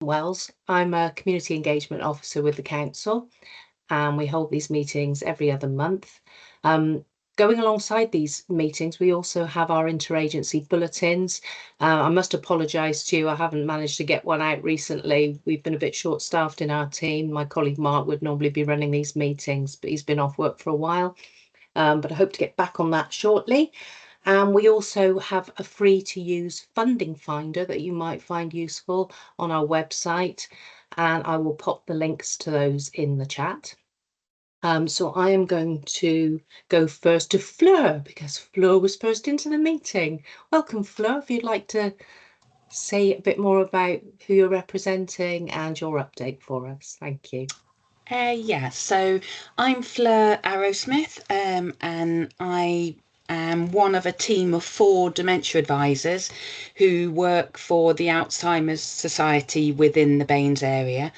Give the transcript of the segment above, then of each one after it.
Wells. I'm a community engagement officer with the council, and we hold these meetings every other month. Going alongside these meetings, we also have our interagency bulletins. I must apologise to you, I haven't managed to get one out recently. We've been a bit short-staffed in our team. My colleague Mark would normally be running these meetings, but he's been off work for a while. But I hope to get back on that shortly. And we also have a free to use funding finder that you might find useful on our website. And I will pop the links to those in the chat. So I am going to go first to Fleur because Fleur was first into the meeting. Welcome, Fleur. If you'd like to say a bit more about who you're representing and your update for us. Thank you. Yeah, so I'm Fleur Arrowsmith, and I am one of a team of 4 dementia advisors who work for the Alzheimer's Society within the BANES area.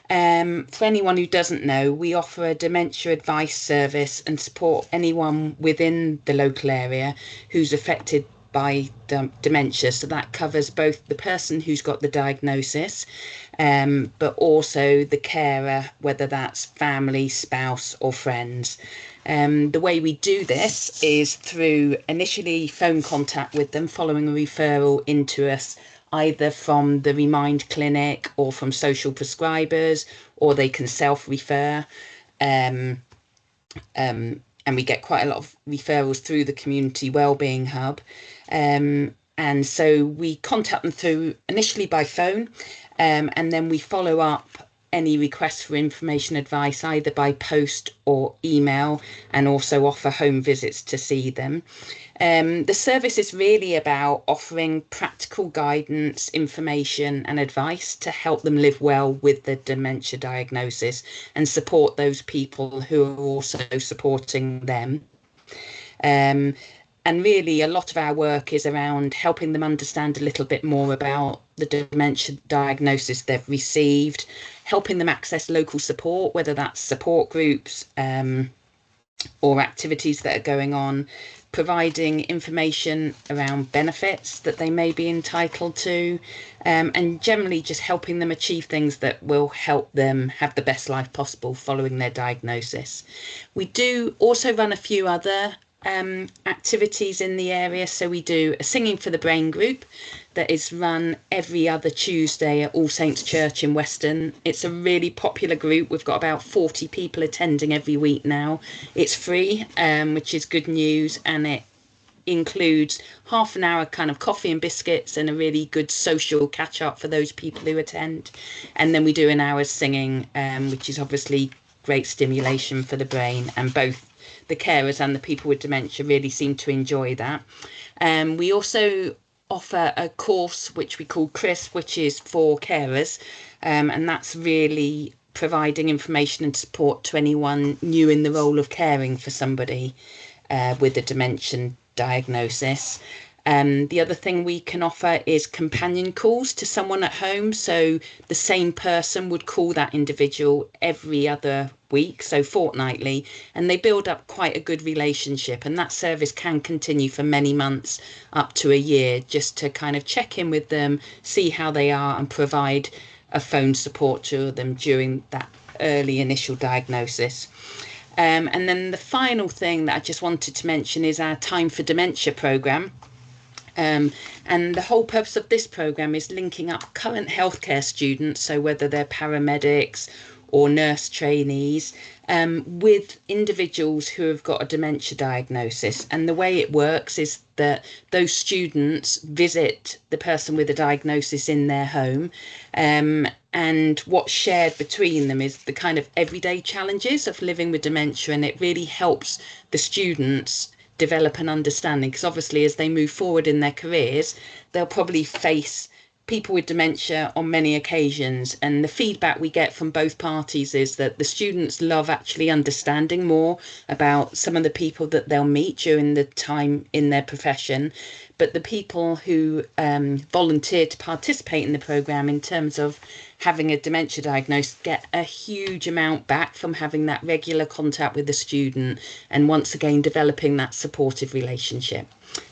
For anyone who doesn't know, we offer a dementia advice service and support anyone within the local area who's affected by dementia. So that covers both the person who's got the diagnosis, but also the carer, whether that's family, spouse or friends. The way we do this is through initially phone contact with them following a referral into us, either from the Remind Clinic or from social prescribers, or they can self-refer. And we get quite a lot of referrals through the Community Wellbeing Hub. And so we contact them through initially by phone, and then we follow up any requests for information advice either by post or email, and also offer home visits to see them. The service is really about offering practical guidance, information and advice to help them live well with the dementia diagnosis and support those people who are also supporting them. And really a lot of our work is around helping them understand a little bit more about the dementia diagnosis they've received, helping them access local support, whether that's support groups or activities that are going on, providing information around benefits that they may be entitled to, and generally just helping them achieve things that will help them have the best life possible following their diagnosis. We do also run a few other activities in the area. So we do a Singing for the Brain group that is run every other Tuesday at All Saints Church in Weston. It's a really popular group. We've got about 40 people attending every week now. It's free, which is good news, and it includes half an hour kind of coffee and biscuits and a really good social catch up for those people who attend. And then we do an hour's singing, which is obviously great stimulation for the brain, and both the carers and the people with dementia really seem to enjoy that. We also offer a course which we call CRISP, which is for carers, and that's really providing information and support to anyone new in the role of caring for somebody with a dementia diagnosis. The other thing we can offer is companion calls to someone at home. So the same person would call that individual every other week, so fortnightly, and they build up quite a good relationship. And that service can continue for many months, up to a year, just to kind of check in with them, see how they are, and provide a phone support to them during that early initial diagnosis. And then the final thing that I just wanted to mention is our Time for Dementia programme. And the whole purpose of this programme is linking up current healthcare students, so whether they're paramedics or nurse trainees, with individuals who have got a dementia diagnosis. And the way it works is that those students visit the person with a diagnosis in their home, and what's shared between them is the kind of everyday challenges of living with dementia, and it really helps the students develop an understanding, because obviously as they move forward in their careers, they'll probably face people with dementia on many occasions. And the feedback we get from both parties is that the students love actually understanding more about some of the people that they'll meet during the time in their profession. But the people who volunteer to participate in the programme in terms of having a dementia diagnosis get a huge amount back from having that regular contact with the student, and once again developing that supportive relationship.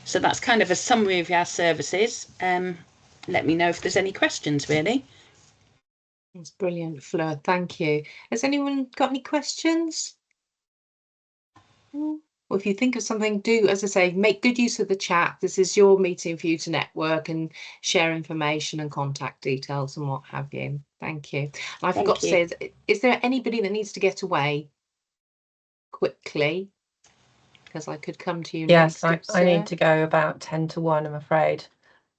So that's kind of a summary of our services. Let me know if there's any questions, really. That's brilliant, Fleur. Thank you. Has anyone got any questions? Well, if you think of something, do, as I say, make good use of the chat. This is your meeting for you to network and share information and contact details and what have you. Thank you. And I forgot to say, is there anybody that needs to get away quickly? Because I could come to you Yes, next. I need to go about 10 to 1, I'm afraid.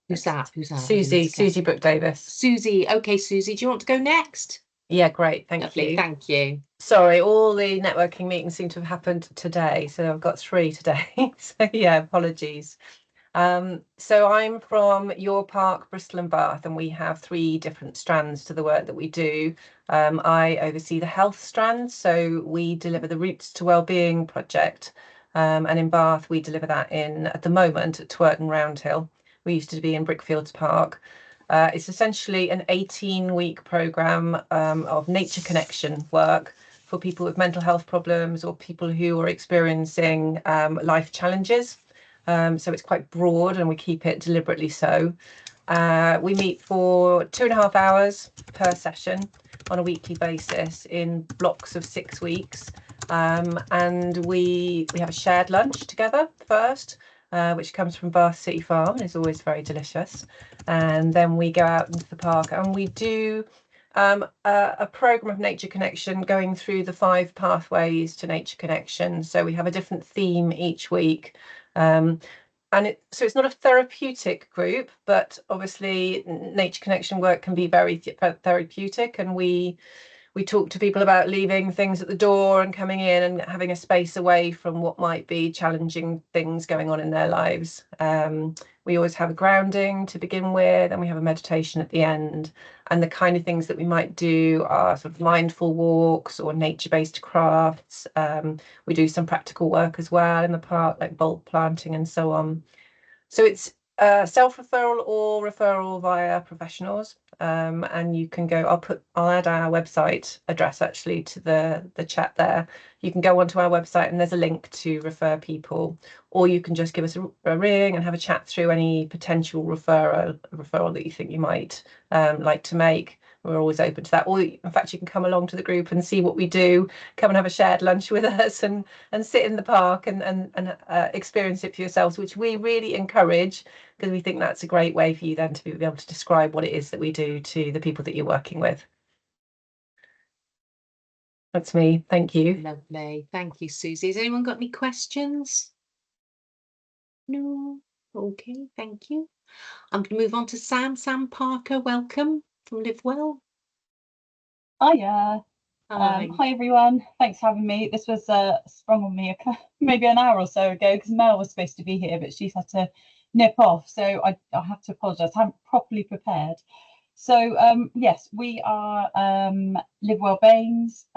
Who's that? Susie Brooke Davis. Susie. Okay, Susie, do you want to go next? Yeah, great. Thank Lovely, you. thank you. Sorry, all the networking meetings seem to have happened today, so I've got 3 today. So yeah, apologies. So I'm from Your Park, Bristol and Bath, and we have 3 different strands to the work that we do. I oversee the health strand, so we deliver the Routes to Wellbeing project. And in Bath, we deliver that at the moment, at Twerton Roundhill. We used to be in Brickfields Park. It's essentially an 18-week programme of nature connection work for people with mental health problems or people who are experiencing life challenges. So it's quite broad and we keep it deliberately so. We meet for 2.5 hours per session on a weekly basis in blocks of 6 weeks. And we have a shared lunch together first, which comes from Bath City Farm and is always very delicious. And then we go out into the park and we do a programme of nature connection going through the 5 pathways to nature connection. So we have a different theme each week. So it's not a therapeutic group, but obviously nature connection work can be very therapeutic, and we talk to people about leaving things at the door and coming in and having a space away from what might be challenging things going on in their lives. We always have a grounding to begin with, and we have a meditation at the end. And the kind of things that we might do are sort of mindful walks or nature-based crafts. We do some practical work as well in the park, like bulb planting and so on. So it's self-referral or referral via professionals. And you can go, I'll add our website address actually to the chat there. You can go onto our website and there's a link to refer people, or you can just give us a ring and have a chat through any potential referral that you think you might like to make. We're always open to that. Or in fact, you can come along to the group and see what we do, come and have a shared lunch with us and sit in the park and experience it for yourselves, which we really encourage, because we think that's a great way for you then to be able to describe what it is that we do to the people that you're working with. That's me. Thank you. Lovely. Thank you, Susie. Has anyone got any questions? No? Okay, thank you. I'm going to move on to Sam. Sam Parker, welcome from Live Well. Hiya. Hi. Hi everyone. Thanks for having me. This was sprung on me maybe an hour or so ago, because Mel was supposed to be here, but she's had to nip off. So I have to apologise. I haven't properly prepared. So yes, we are Live Well BANES.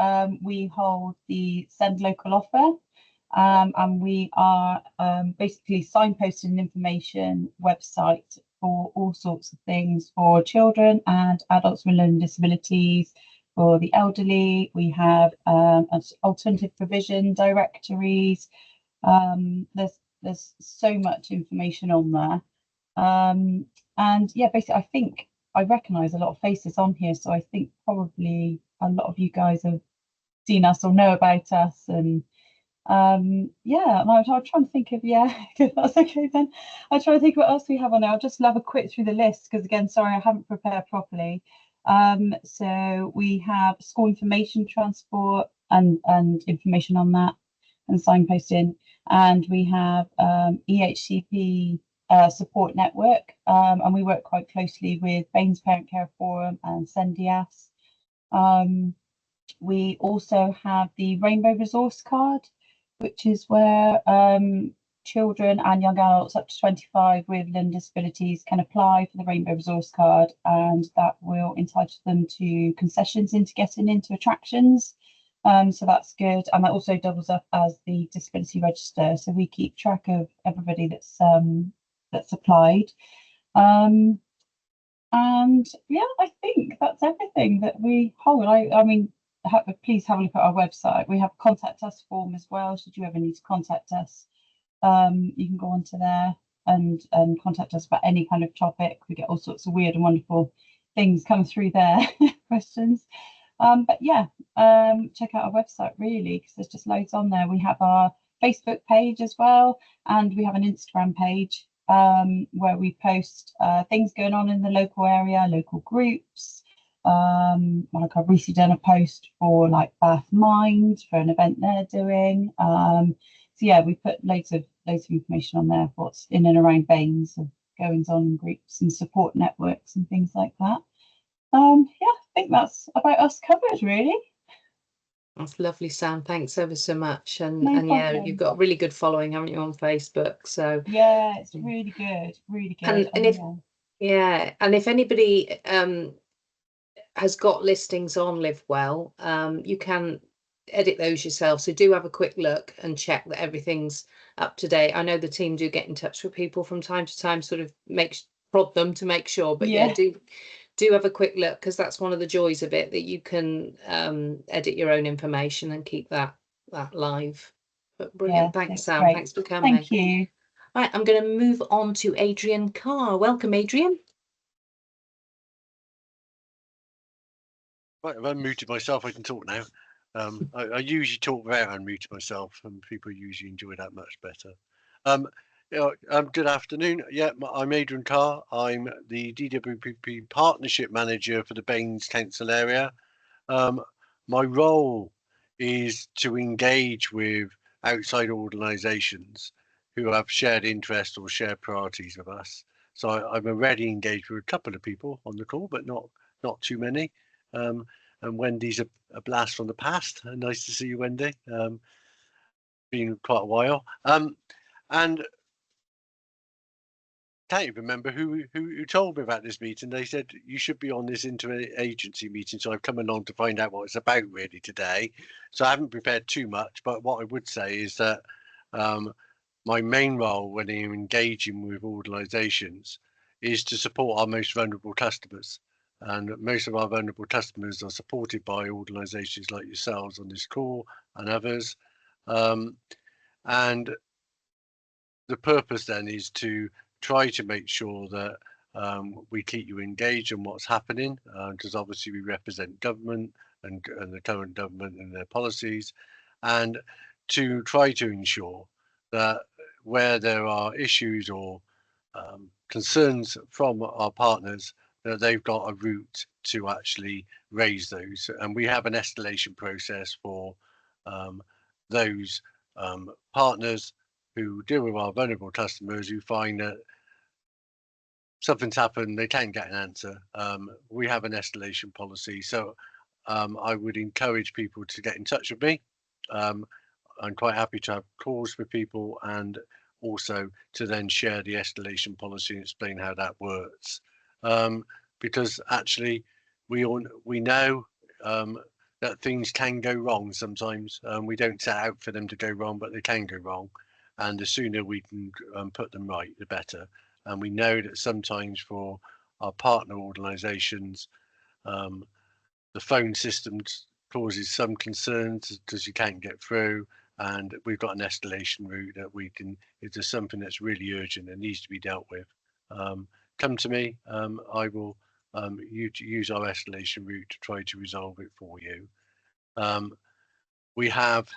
We hold the Send Local offer, and we are basically signposting an information website for all sorts of things for children and adults with learning disabilities. For the elderly, we have alternative provision directories. There's so much information on there, and yeah, basically I recognise a lot of faces on here, so I think probably a lot of you guys have seen us or know about us, and yeah, and I'll try and think of, if that's okay then. I'll try to think what else we have on there. I'll just have a quick through the list, because again, sorry, I haven't prepared properly. So we have school information transport and information on that and signposting, and we have EHCP support network, and we work quite closely with BANES Parent Care Forum and Sendias. We also have the Rainbow Resource Card, which is where children and young adults up to 25 with learning disabilities can apply for the Rainbow Resource Card, and that will entitle them to concessions into getting into attractions. So that's good, and that also doubles up as the disability register. So we keep track of everybody that's applied. And yeah, I think that's everything that we hold. I mean, please have a look at our website. We have a contact us form as well. Should you ever need to contact us, you can go onto there and contact us about any kind of topic. We get all sorts of weird and wonderful things come through there, questions. But yeah, check out our website really, because there's just loads on there. We have our Facebook page as well, and we have an Instagram page where we post things going on in the local area, local groups. Like I've recently done a post for like Bath Mind for an event they're doing. So yeah, we put loads of information on there for what's in and around BANES, of goings on in groups and support networks and things like that. Yeah, I think that's about us covered really. That's lovely, Sam. Thanks ever so much. And No yeah, problem. you've got a really good following, haven't you, on Facebook? So Yeah, it's really good, really good. and if yeah, and if anybody has got listings on Live Well, you can edit those yourself. So do have a quick look and check that everything's up to date. I know the team do get in touch with people from time to time, sort of prod them to make sure. But yeah, do have a quick look, because that's one of the joys of it, that you can edit your own information and keep that live. But brilliant. Yeah, Thanks, Sam. great. Thanks for coming. Thank you. Right, I'm going to move on to Adrian Carr. Welcome, Adrian. Right, I've unmuted myself. I can talk now. I usually talk without unmuting myself, and people usually enjoy that much better. Good afternoon. Yeah, I'm Adrian Carr. I'm the DWPP Partnership Manager for the BANES Council area. My role is to engage with outside organisations who have shared interests or shared priorities with us. So I'm already engaged with a couple of people on the call, but not too many. And Wendy's a blast from the past. Nice to see you, Wendy. Been quite a while. And can't even remember who told me about this meeting. They said you should be on this interagency meeting, so I've come along to find out what it's about really today. So I haven't prepared too much, but what I would say is that my main role when I'm engaging with organisations is to support our most vulnerable customers. And most of our vulnerable customers are supported by organisations like yourselves on this call and others. And the purpose then is to try to make sure that we keep you engaged in what's happening, because obviously we represent government and the current government and their policies, and to try to ensure that where there are issues or concerns from our partners, that they've got a route to actually raise those. And we have an escalation process for those partners who deal with our vulnerable customers who find that something's happened, they can't get an answer. We have an escalation policy. So I would encourage people to get in touch with me. I'm quite happy to have calls with people and also to then share the escalation policy and explain how that works. Because actually we know that things can go wrong sometimes. We don't set out for them to go wrong, but they can go wrong. And the sooner we can put them right, the better. And we know that sometimes for our partner organisations, the phone system causes some concerns because you can't get through. And we've got an escalation route that we can, if there's something that's really urgent that needs to be dealt with, come to me. I will use our escalation route to try to resolve it for you. We have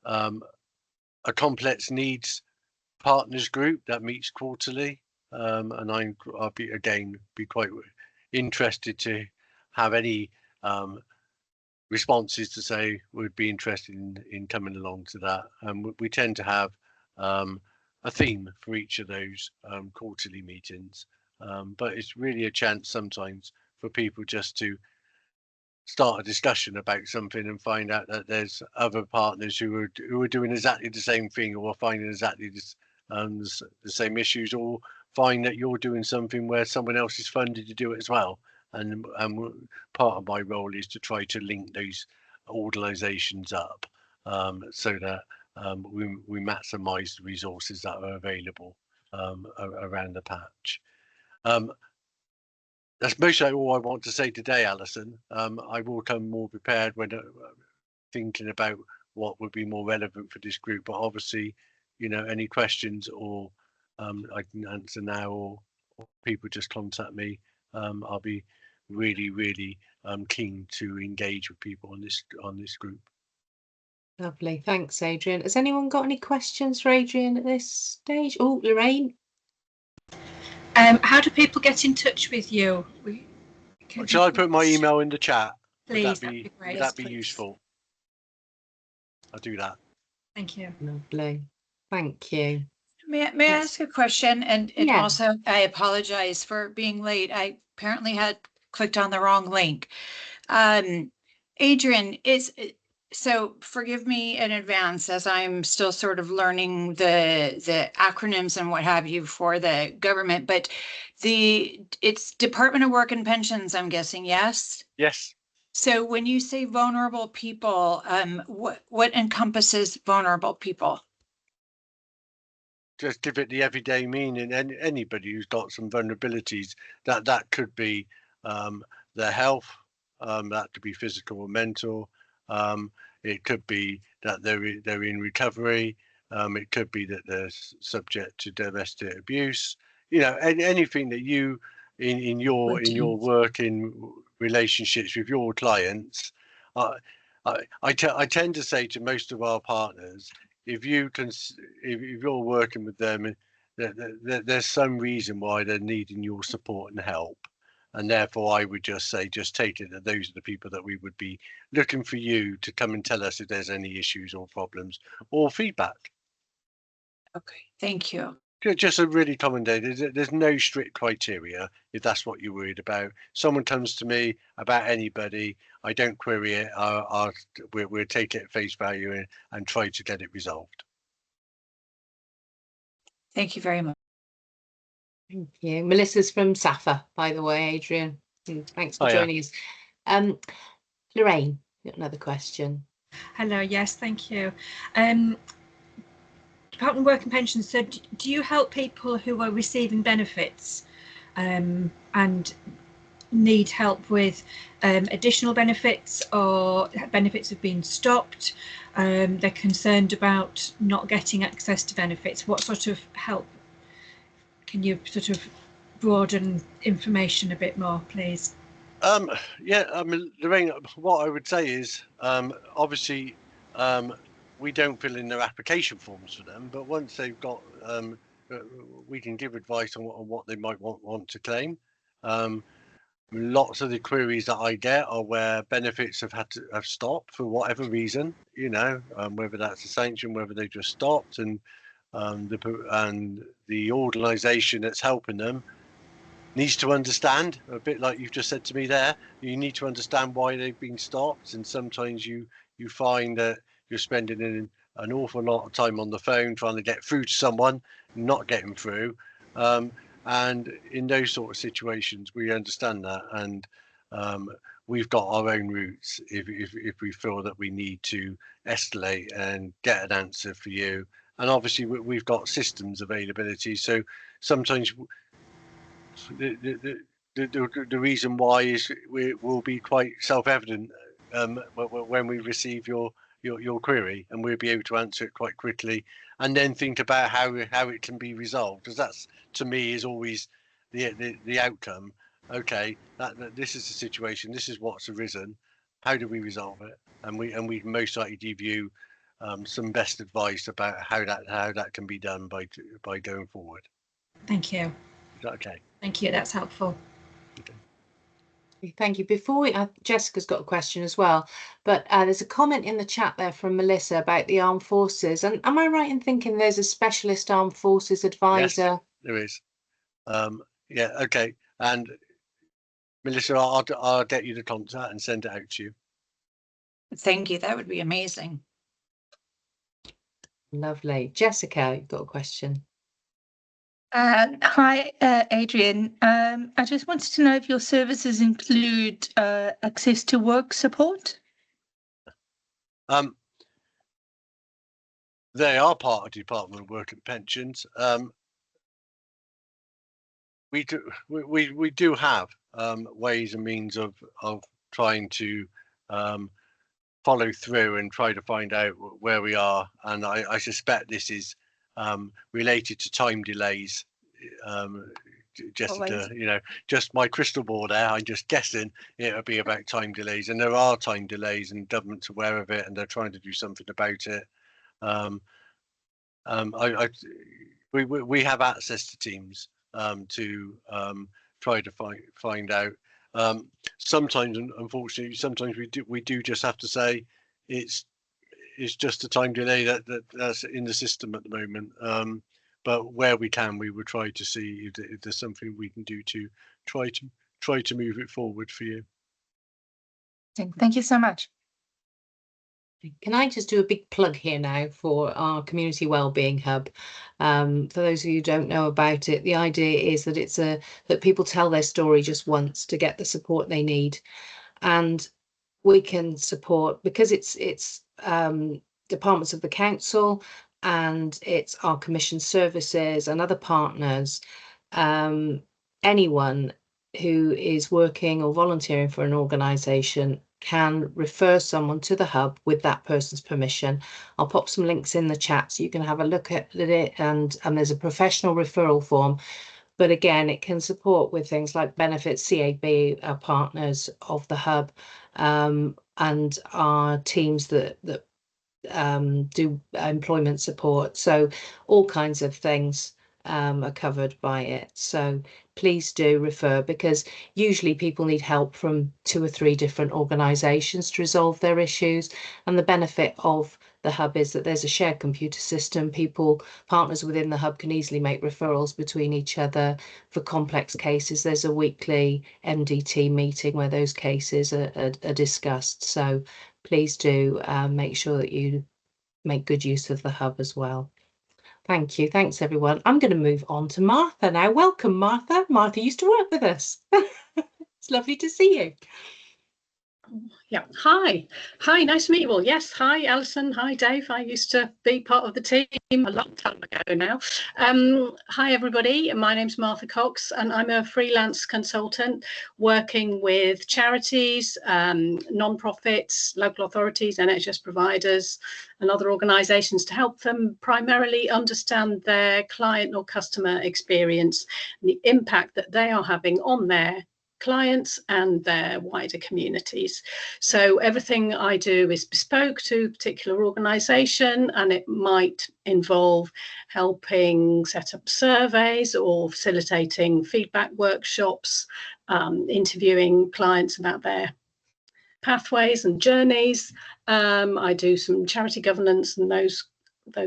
a complex needs partners group that meets quarterly, and I'll be quite interested to have any responses to say would be interested in coming along to that. And we tend to have a theme for each of those quarterly meetings, but it's really a chance sometimes for people just to start a discussion about something and find out that there's other partners who are doing exactly the same thing or finding exactly the same issues, or find that you're doing something where someone else is funded to do it as well. And part of my role is to try to link those organisations up so that we maximise the resources that are available around the patch. That's mostly all I want to say today, Alison. I will come more prepared when thinking about what would be more relevant for this group. But obviously, any questions or I can answer now, or people just contact me. I'll be really keen to engage with people on this group. Lovely, thanks, Adrian. Has anyone got any questions for Adrian at this stage? Oh, Lorraine. How do people get in touch with you? Shall I put my email in the chat? Please, Would that be useful? I'll do that. Thank you. Lovely, thank you. May I ask a question? And Yeah. also, I apologize for being late. I apparently had clicked on the wrong link. Adrian, so forgive me in advance as I'm still sort of learning the acronyms and what have you for the government, but it's Department of Work and Pensions, I'm guessing, yes? Yes. So when you say vulnerable people, what encompasses vulnerable people? Just give it the everyday meaning. And anybody who's got some vulnerabilities, that could be their health, that could be physical or mental. It could be that they're in recovery. It could be that they're subject to domestic abuse. You know, anything that you in your working relationships with your clients. I tend to say to most of our partners, if you're working with them, there's some reason why they're needing your support and help. And therefore, I would just say, just take it that those are the people that we would be looking for you to come and tell us if there's any issues or problems or feedback. Okay, thank you. Just a really common day. There's no strict criteria if that's what you're worried about. Someone comes to me about anybody, I don't query it. We'll take it at face value and try to get it resolved. Thank you very much. Thank you. Melissa's from SAFA, by the way, Adrian. Thanks for joining us. Lorraine, got another question. Hello, yes, thank you. Department of Work and Pensions, so do you help people who are receiving benefits and need help with additional benefits, or benefits have been stopped? They're concerned about not getting access to benefits. What sort of help? Can you sort of broaden information a bit more, please? Yeah, I mean, Lorraine, what I would say is, obviously, we don't fill in their application forms for them, but once they've got, we can give advice on what they might want to claim. Lots of the queries that I get are where benefits have stopped for whatever reason, you know, whether that's a sanction, whether they just stopped, and the organisation that's helping them needs to understand, a bit like you've just said to me there. You need to understand why they've been stopped, and sometimes you find that you're spending an awful lot of time on the phone trying to get through to someone, not getting through. And in those sort of situations, we understand that, and we've got our own routes if we feel that we need to escalate and get an answer for you. And obviously, we've got systems availability, so sometimes the reason why is will be quite self-evident when we receive your query, and we'll be able to answer it quite quickly, and then think about how it can be resolved, because that's, to me, is always the outcome. Okay, that this is the situation, this is what's arisen, how do we resolve it? And we most likely give you some best advice about how that can be done by going forward. Thank you. Is that okay? Thank you, that's helpful. Okay. Thank you. Before Jessica's got a question as well, but there's a comment in the chat there from Melissa about the armed forces. And am I right in thinking there's a specialist armed forces advisor? Yes, there is. Yeah, okay. And Melissa, I'll get you the contact and send it out to you. Thank you. That would be amazing. Lovely. Jessica, you've got a question. Hi, Adrian. I just wanted to know if your services include access to work support? They are part of Department of Work and Pensions. We do have ways and means of trying to follow through and try to find out where we are, and I suspect this is related to time delays Jessica, you know, just my crystal ball there, I'm just guessing it'll be about time delays, and there are time delays, and government's aware of it, and they're trying to do something about it. We have access to Teams to try to find out. Sometimes, unfortunately, sometimes we do just have to say it's just a time delay that's in the system at the moment. But where we can, we will try to see if there's something we can do to try to move it forward for you. Thank you so much. Can I just do a big plug here now for our Community Wellbeing Hub? For those of you who don't know about it, the idea is that that people tell their story just once to get the support they need, and we can support, because it's departments of the council and it's our commission services and other partners. Anyone who is working or volunteering for an organisation can refer someone to the hub with that person's permission. I'll pop some links in the chat so you can have a look at it, and there's a professional referral form. But again, it can support with things like benefits. CAB are partners of the hub, and our teams that do employment support. So all kinds of things are covered by it. So please do refer, because usually people need help from 2 or 3 different organisations to resolve their issues. And the benefit of the hub is that there's a shared computer system. Partners within the hub can easily make referrals between each other. For complex cases, there's a weekly MDT meeting where those cases are discussed. So please do make sure that you make good use of the hub as well. Thank you. Thanks, everyone. I'm going to move on to Martha now. Welcome, Martha. Martha used to work with us. It's lovely to see you. Yeah, hi, nice to meet you all. Yes, hi Alison, hi Dave. I used to be part of the team a long time ago now. Hi everybody, my name's Martha Cox and I'm a freelance consultant working with charities, non-profits, local authorities, NHS providers and other organisations to help them primarily understand their client or customer experience and the impact that they are having on their clients and their wider communities. So everything I do is bespoke to a particular organisation, and it might involve helping set up surveys or facilitating feedback workshops, interviewing clients about their pathways and journeys. I do some charity governance and those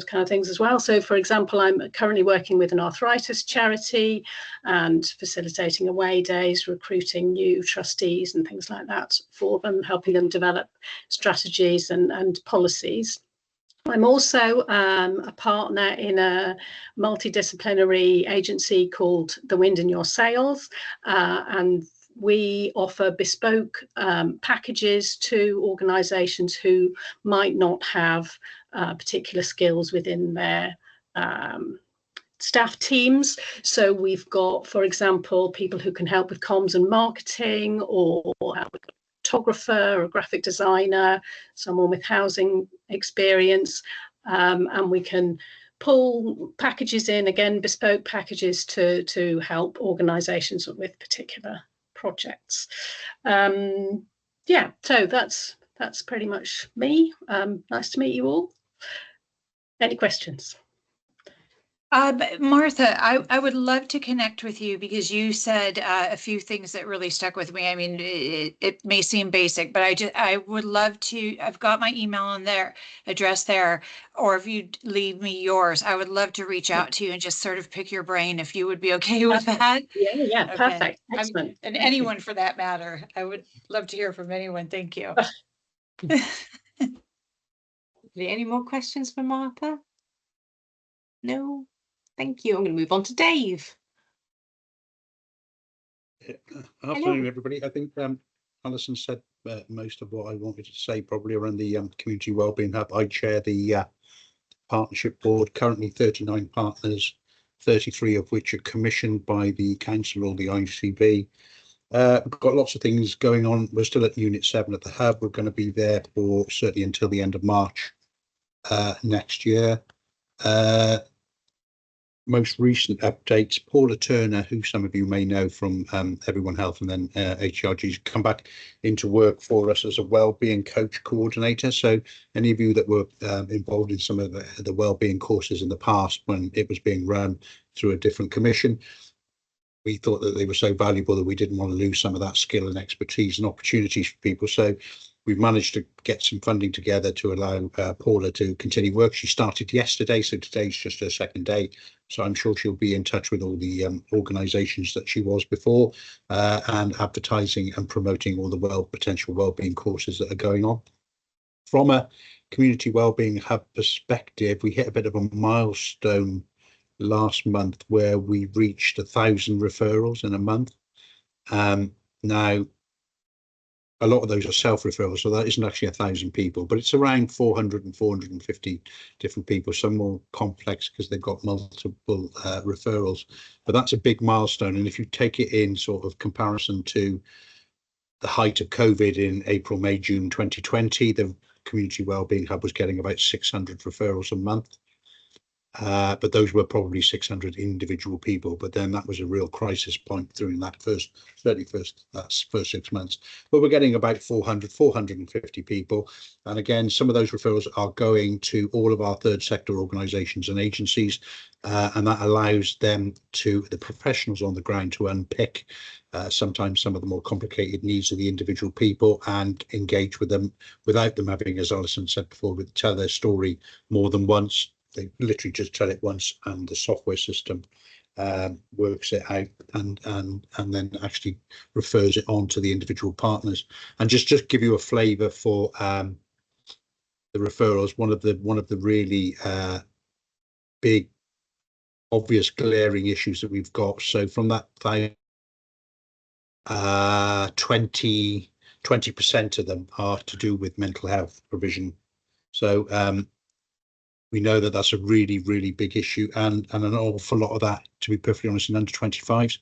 kind of things as well. So for example, I'm currently working with an arthritis charity and facilitating away days, recruiting new trustees and things like that for them, helping them develop strategies and policies. I'm also a partner in a multidisciplinary agency called The Wind in Your Sails, and we offer bespoke packages to organisations who might not have particular skills within their staff teams. So we've got, for example, people who can help with comms and marketing, or a photographer, a graphic designer, someone with housing experience, and we can pull packages in, again, bespoke packages to help organisations with particular projects. Yeah, so that's pretty much me. Nice to meet you all. Any questions? Martha, I would love to connect with you because you said a few things that really stuck with me. I mean, it may seem basic, but I would love to. I've got my email on there, address there, or if you leave me yours, I would love to reach out to you and just sort of pick your brain if you would be okay with that. Yeah, okay. Perfect. Excellent. And anyone for that matter. I would love to hear from anyone. Thank you. Any more questions for Martha? No? Thank you. I'm going to move on to Dave. Afternoon, everybody. I think Alison said most of what I wanted to say, probably around the Community Wellbeing Hub. I chair the partnership board, currently 39 partners, 33 of which are commissioned by the council or the ICB. We've got lots of things going on. We're still at Unit 7 at the hub. We're going to be there for certainly until the end of March next year. most recent updates, Paula Turner, who some of you may know from Everyone Health and then HRG's come back into work for us as a wellbeing coach coordinator. So any of you that were involved in some of the wellbeing courses in the past when it was being run through a different commission, we thought that they were so valuable that we didn't want to lose some of that skill and expertise and opportunities for people. So we've managed to get some funding together to allow Paula to continue work. She started yesterday, so today's just her second day. So I'm sure she'll be in touch with all the organisations that she was before and advertising and promoting all the potential wellbeing courses that are going on. From a community wellbeing hub perspective, we hit a bit of a milestone last month where we reached 1,000 referrals in a month. Now, a lot of those are self-referrals, so that isn't actually 1,000 people, but it's around 400 and 450 different people, some more complex because they've got multiple referrals. But that's a big milestone, and if you take it in sort of comparison to the height of COVID in April, May, June 2020, the Community Wellbeing Hub was getting about 600 referrals a month. But those were probably 600 individual people. But then that was a real crisis point during that first 6 months. But we're getting about 450 people. And again, some of those referrals are going to all of our third sector organisations and agencies. And that allows them the professionals on the ground to unpick sometimes some of the more complicated needs of the individual people and engage with them without them having, as Alison said before, tell their story more than once. They literally just tell it once, and the software system works it out and then actually refers it on to the individual partners. And just give you a flavour for the referrals. One of the really big, obvious, glaring issues that we've got. So from that 20% of them are to do with mental health provision. So we know that that's a really, really big issue, and an awful lot of that, to be perfectly honest, in under 25s,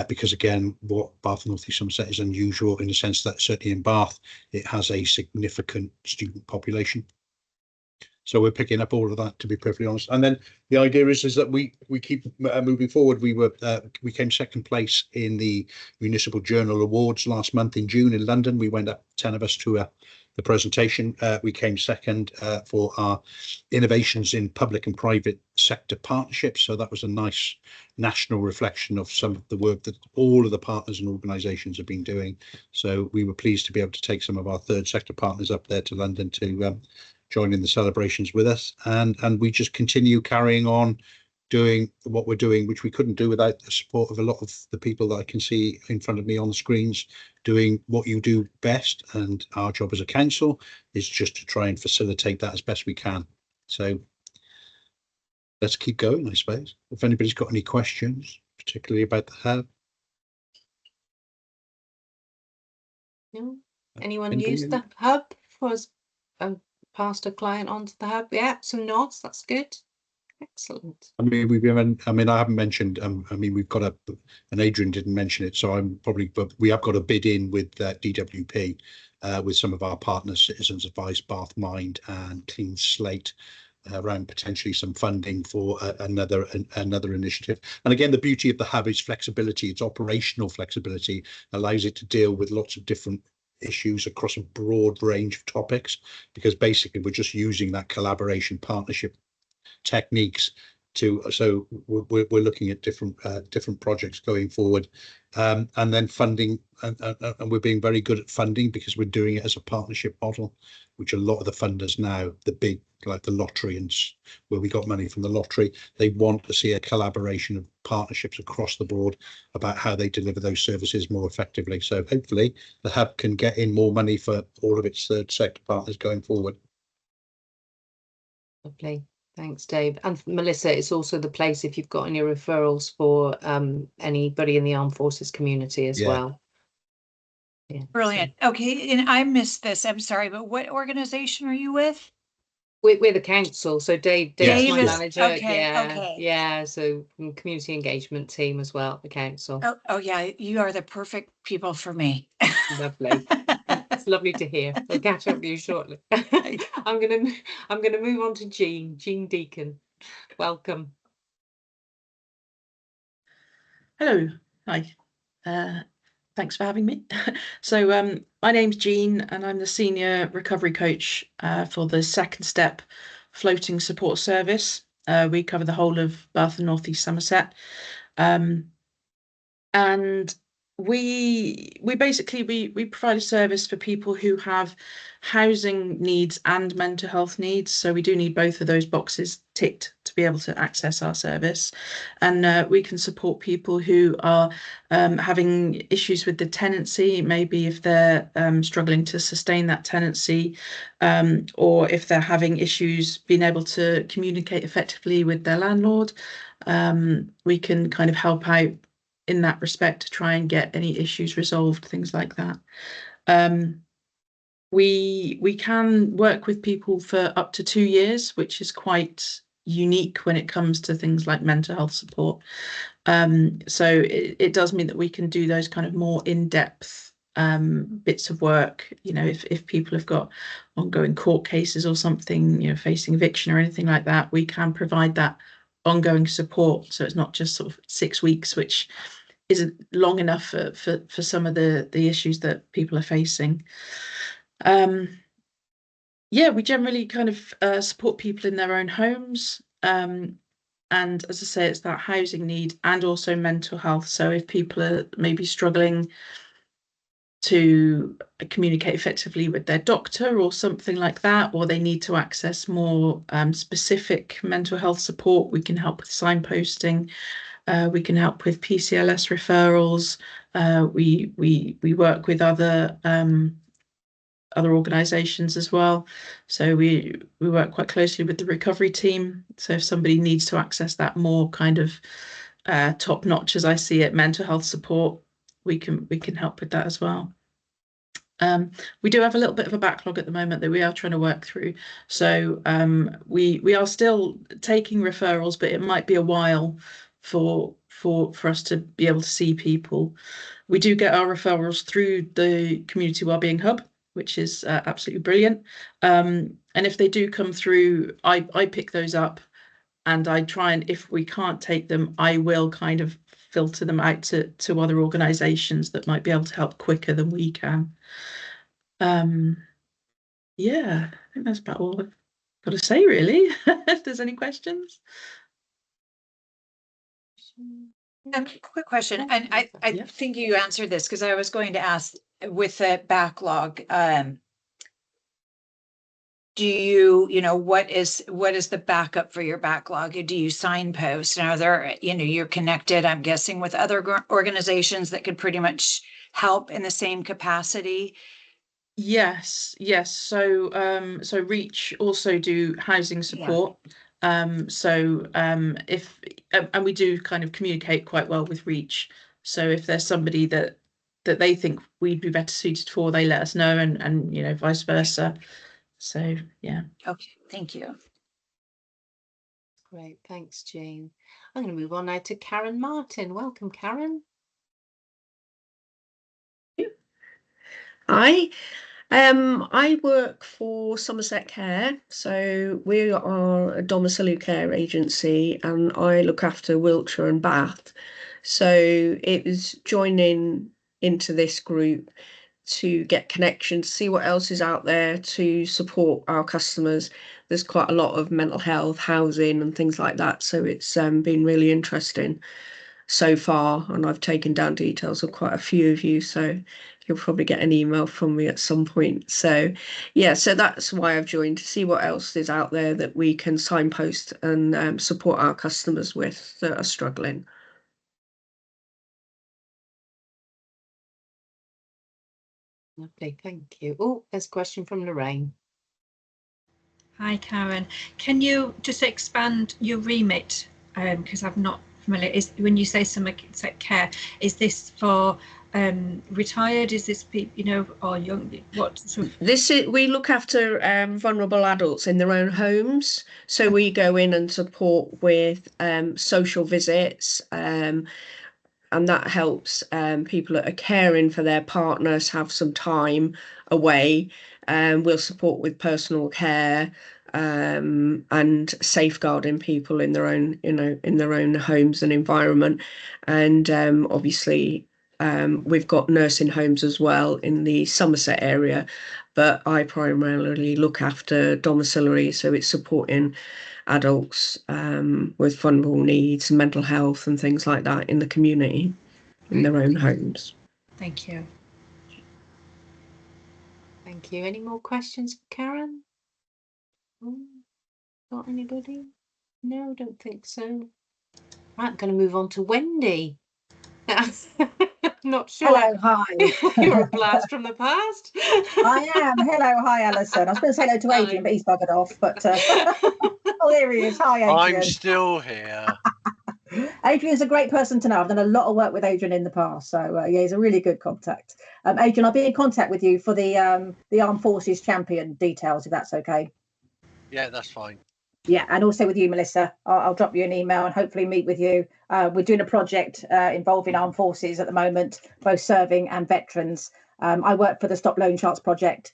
because again, what Bath and North East Somerset is unusual in the sense that certainly in Bath, it has a significant student population. So we're picking up all of that, to be perfectly honest. And then the idea is that we keep moving forward. We came second place in the Municipal Journal Awards last month in June in London. We went up 10 of us to the presentation. We came second for our innovations in public and private sector partnerships. So that was a nice national reflection of some of the work that all of the partners and organisations have been doing. So we were pleased to be able to take some of our third sector partners up there to London to join in the celebrations with us, and we just continue carrying on doing what we're doing, which we couldn't do without the support of a lot of the people that I can see in front of me on the screens doing what you do best. And our job as a council is just to try and facilitate that as best we can. So let's keep going, I suppose. If anybody's got any questions, particularly about the hub. No. Anyone use the hub for passed a client onto the hub? Yeah, some nods. That's good. Excellent. I mean, I haven't mentioned. I mean, we've got and Adrian didn't mention it, so but we have got a bid in with DWP, with some of our partners, Citizens Advice, Bath Mind, and Clean Slate, around potentially some funding for another initiative. And again, the beauty of the hub is flexibility. It's operational flexibility, allows it to deal with lots of different issues across a broad range of topics, because basically we're just using that collaboration partnership techniques so we're looking at different projects going forward, and then funding, and we're being very good at funding because we're doing it as a partnership model, which a lot of the funders now, the big, like the lottery and where we got money from the lottery, they want to see a collaboration of partnerships across the board about how they deliver those services more effectively. So hopefully the hub can get in more money for all of its third sector partners going forward. Lovely. Thanks, Dave. And Melissa, it's also the place if you've got any referrals for anybody in the armed forces community as well. Yeah. Brilliant. Okay, and I missed this. I'm sorry, but what organization are you with? We're the council, so Dave's my manager. Okay. Yeah. So community engagement team as well, the council. Oh yeah, you are the perfect people for me. Lovely. It's lovely to hear. I'll catch up with you shortly. I'm gonna move on to Jean Deacon. Welcome. Hello, hi. Thanks for having me. So my name's Jean and I'm the Senior Recovery Coach for the Second Step Floating Support Service. We cover the whole of Bath and North East Somerset. And we basically we provide a service for people who have housing needs and mental health needs. So we do need both of those boxes ticked to be able to access our service. And we can support people who are having issues with the tenancy, maybe if they're struggling to sustain that tenancy, or if they're having issues being able to communicate effectively with their landlord. We can kind of help out in that respect to try and get any issues resolved, things like that. We can work with people for up to 2 years, which is quite unique when it comes to things like mental health support. So it does mean that we can do those kind of more in-depth bits of work. You know, if people have got ongoing court cases or something, you know, facing eviction or anything like that, we can provide that ongoing support. So it's not just sort of 6 weeks, which isn't long enough for some of the issues that people are facing. Yeah, we generally kind of support people in their own homes. And as I say, it's that housing need and also mental health. So if people are maybe struggling to communicate effectively with their doctor or something like that, or they need to access more specific mental health support, we can help with signposting. We can help with PCLS referrals. We work with other organisations as well. So we work quite closely with the recovery team. So if somebody needs to access that more kind of top notch, as I see it, mental health support, we can help with that as well. We do have a little bit of a backlog at the moment that we are trying to work through. So we are still taking referrals, but it might be a while for us to be able to see people. We do get our referrals through the Community Wellbeing Hub, which is absolutely brilliant. And if they do come through, I pick those up and I try, and if we can't take them, I will kind of filter them out to other organisations that might be able to help quicker than we can. Yeah, I think that's about all I've got to say, really. If there's any questions. Quick question, and I think you answered this because I was going to ask with the backlog. Do you know, what is the backup for your backlog? Do you signpost? And are there, you know, you're connected, I'm guessing, with other organizations that could pretty much help in the same capacity? Yes. So Reach also do housing support. If and we do kind of communicate quite well with Reach. So if there's somebody that they think we'd be better suited for, they let us know, and you know, vice versa. So yeah. Okay, thank you. Great, thanks, Jean. I'm going to move on now to Karen Martin. Welcome, Karen. Hi. I work for Somerset Care, so we are a domiciliary care agency and I look after Wiltshire and Bath. So it was joining into this group to get connections, see what else is out there to support our customers. There's quite a lot of mental health, housing and things like that, so it's been really interesting so far, and I've taken down details of quite a few of you, so you'll probably get an email from me at some point. So yeah, so that's why I've joined, to see what else is out there that we can signpost and support our customers with that are struggling. Lovely, thank you. Oh, there's a question from Lorraine. Hi, Karen. Can you just expand your remit? Because I'm not familiar. Is when you say Somerset Care, is this for retired? Is this people, you know, or young? What sort of... We look after vulnerable adults in their own homes. So we go in and support with social visits, and that helps people that are caring for their partners have some time away. We'll support with personal care, and safeguarding people in their own, in their own homes and environment. And obviously, we've got nursing homes as well in the Somerset area, but I primarily look after domiciliary, so it's supporting adults with vulnerable needs, mental health and things like that in the community, in their own homes. Thank you. Thank you. Any more questions for Karen? Got anybody? No, don't think so. Right, I'm going to move on to Wendy. Not sure. Hello, hi. You're a blast from the past. I am. Hello, hi, Alison. I was going to say hello to Adrian, but he's buggered off. But oh, there he is. Hi, Adrian. I'm still here. Adrian's a great person to know. I've done a lot of work with Adrian in the past, so yeah, he's a really good contact. Adrian, I'll be in contact with you for the Armed Forces Champion details, if that's okay. Yeah, that's fine. Yeah, and also with you, Melissa. I'll drop you an email and hopefully meet with you. We're doing a project involving armed forces at the moment, both serving and veterans. I work for the Stop Loan Sharks project.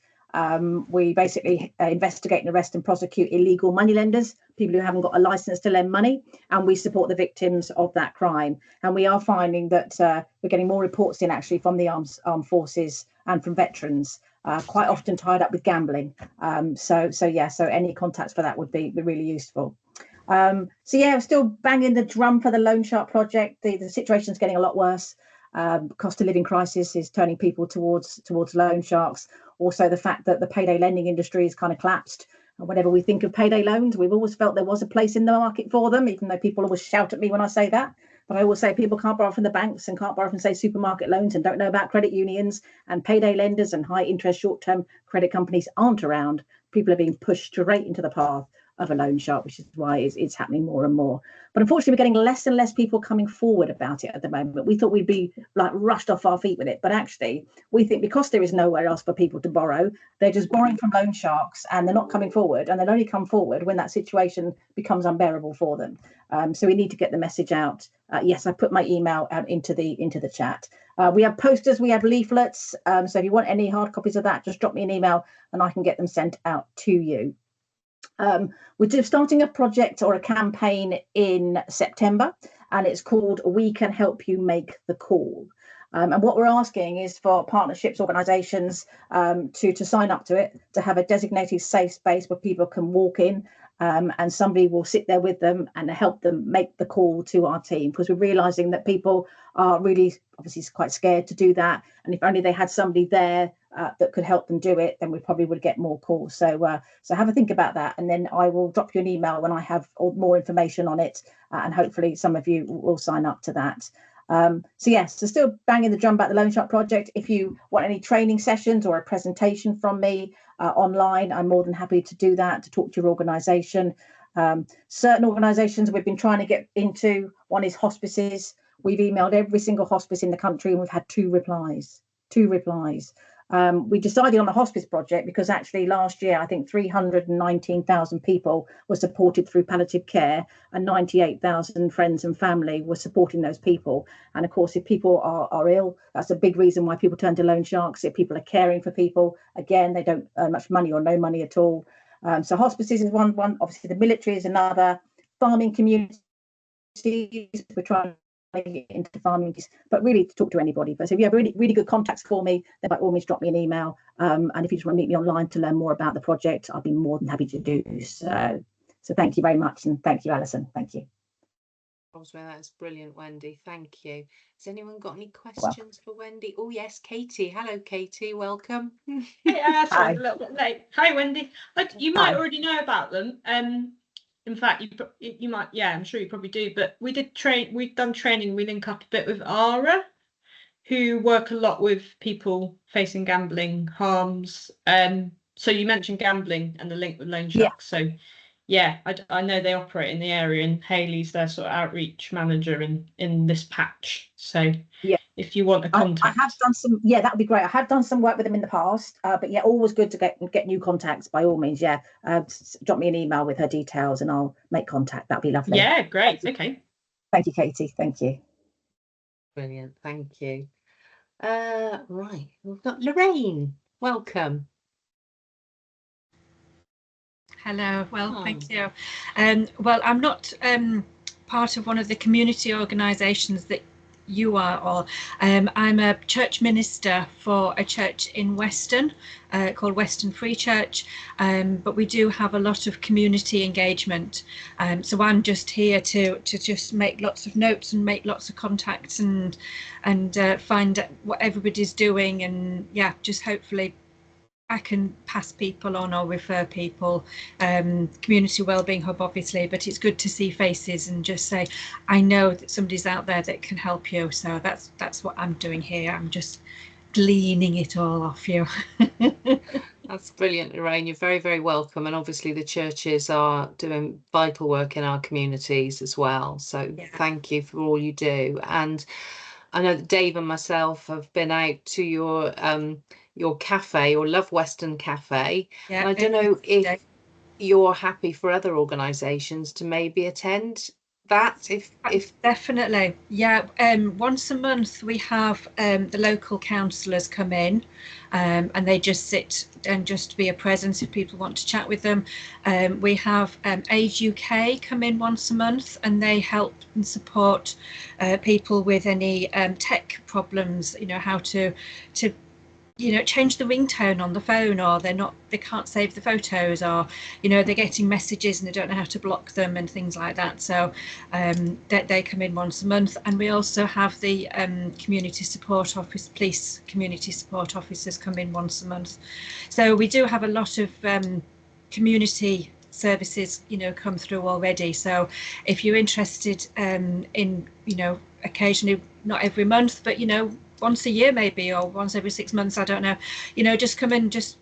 We basically investigate and arrest and prosecute illegal moneylenders, people who haven't got a license to lend money, and we support the victims of that crime. And we are finding that we're getting more reports in actually from the armed forces and from veterans, quite often tied up with gambling. So any contacts for that would be really useful. So yeah, I'm still banging the drum for the Loan Shark project. The situation's getting a lot worse. Cost of living crisis is turning people towards loan sharks. Also, the fact that the payday lending industry has kind of collapsed. And whenever we think of payday loans, we've always felt there was a place in the market for them, even though people always shout at me when I say that. But I always say people can't borrow from the banks and can't borrow from, say, supermarket loans and don't know about credit unions, and payday lenders and high interest short-term credit companies aren't around. People are being pushed straight into the path of a loan shark, which is why it's happening more and more. But unfortunately, we're getting less and less people coming forward about it at the moment. We thought we'd be like rushed off our feet with it, but actually we think because there is nowhere else for people to borrow, they're just borrowing from loan sharks and they're not coming forward, and they'll only come forward when that situation becomes unbearable for them. So we need to get the message out. Yes, I put my email out into the chat. We have posters, we have leaflets. So if you want any hard copies of that, just drop me an email and I can get them sent out to you. We're starting a project or a campaign in September, and it's called We Can Help You Make the Call. And what we're asking is for partnerships, organisations to sign up to it, to have a designated safe space where people can walk in, and somebody will sit there with them and help them make the call to our team, because we're realising that people are really obviously quite scared to do that. And if only they had somebody there that could help them do it, then we probably would get more calls. So have a think about that, and then I will drop you an email when I have more information on it, and hopefully some of you will sign up to that. So still banging the drum about the Loan Shark project. If you want any training sessions or a presentation from me online, I'm more than happy to do that, to talk to your organisation. Certain organisations we've been trying to get into, one is hospices. We've emailed every single hospice in the country and we've had two replies. We decided on a hospice project because actually last year I think 319,000 people were supported through palliative care, and 98,000 friends and family were supporting those people. And of course, if people are ill, that's a big reason why people turn to loan sharks. If people are caring for people, again, they don't earn much money or no money at all. So hospices is one. Obviously, the military is another. Farming communities, we're trying to get into farming, but really to talk to anybody. But so if you have really good contacts for me, then by all means drop me an email. And if you just want to meet me online to learn more about the project, I'll be more than happy to do so. So thank you very much, and thank you, Alison. Thank you. That's brilliant, Wendy. Thank you. Has anyone got any questions for Wendy? Oh yes, Katie. Hello, Katie. Welcome. Sorry, a little bit late. Hi, Wendy. You might already know about them. In fact, you might. Yeah, I'm sure you probably do. But we've done training. We link up a bit with ARA, who work a lot with people facing gambling harms. So you mentioned gambling and the link with loan sharks. Yeah. So yeah, I know they operate in the area, and Hayley's their sort of outreach manager in this patch. So yeah, if you want a contact, I have done some. Yeah, that would be great. I have done some work with them in the past, but yeah, always good to get new contacts by all means. Yeah, drop me an email with her details, and I'll make contact. That'd be lovely. Yeah, great. Okay. Thank you, Katie. Thank you. Brilliant. Thank you. Right, we've got Lorraine. Welcome. Hello. Well, thank you. Well, I'm not part of one of the community organisations that you are, or I'm a church minister for a church in Weston called Weston Free Church, but we do have a lot of community engagement. So I'm just here to just make lots of notes and make lots of contacts and find out what everybody's doing, and yeah, just hopefully I can pass people on or refer people. Community Wellbeing Hub, obviously, but it's good to see faces and just say, I know that somebody's out there that can help you. So that's what I'm doing here. I'm just gleaning it all off you. That's brilliant, Lorraine. You're very, very welcome. And obviously the churches are doing vital work in our communities as well. So thank you for all you do. And I know that Dave and myself have been out to your cafe, or Love Weston Cafe. Yeah, and I don't know if you're happy for other organisations to maybe attend that, if definitely. Yeah, once a month we have the local councillors come in, and they just sit and just be a presence if people want to chat with them. We have Age UK come in once a month, and they help and support people with any tech problems, you know, how to you know, change the ringtone on the phone, or they can't save the photos, or you know, they're getting messages and they don't know how to block them and things like that. So they come in once a month. And we also have the community support office, police community support officers come in once a month. So we do have a lot of community services, you know, come through already. So if you're interested in, you know, occasionally, not every month, but you know, once a year maybe, or once every 6 months, I don't know, you know, just come and just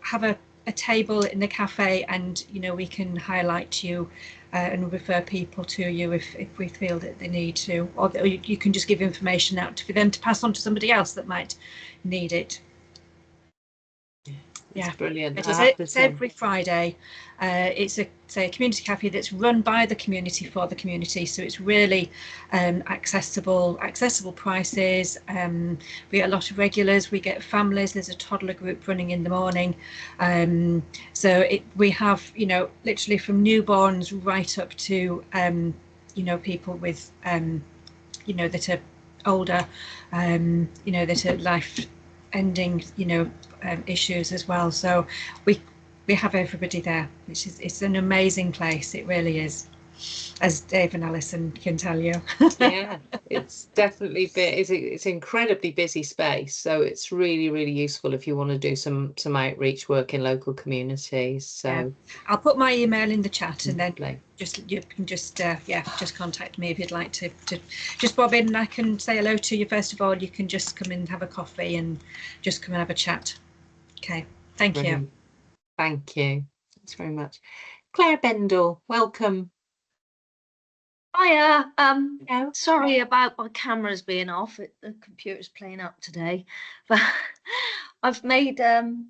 have a table in the cafe, and you know, we can highlight you and refer people to you if we feel that they need to, or you can just give information out for them to pass on to somebody else that might need it. Yeah, brilliant. It's every Friday. It's a community cafe that's run by the community for the community, so it's really accessible prices. We get a lot of regulars, we get families. There's a toddler group running in the morning, so we have, you know, literally from newborns right up to you know, people with you know, that are older, you know, that are life ending, you know, issues as well. So we have everybody there, which is, it's an amazing place. It really is, as Dave and Alison can tell you. Yeah, it's definitely it's incredibly busy space, so it's really, really useful if you want to do some outreach work in local communities. So yeah. I'll put my email in the chat, and then you can just just contact me if you'd like to just bob in, and I can say hello to you. First of all, you can just come in and have a coffee and just come and have a chat. Okay, thank you. Thank you. Thanks very much. Claire Bendel, welcome. Hiya. Sorry about my cameras being off. The computer's playing up today, but I've made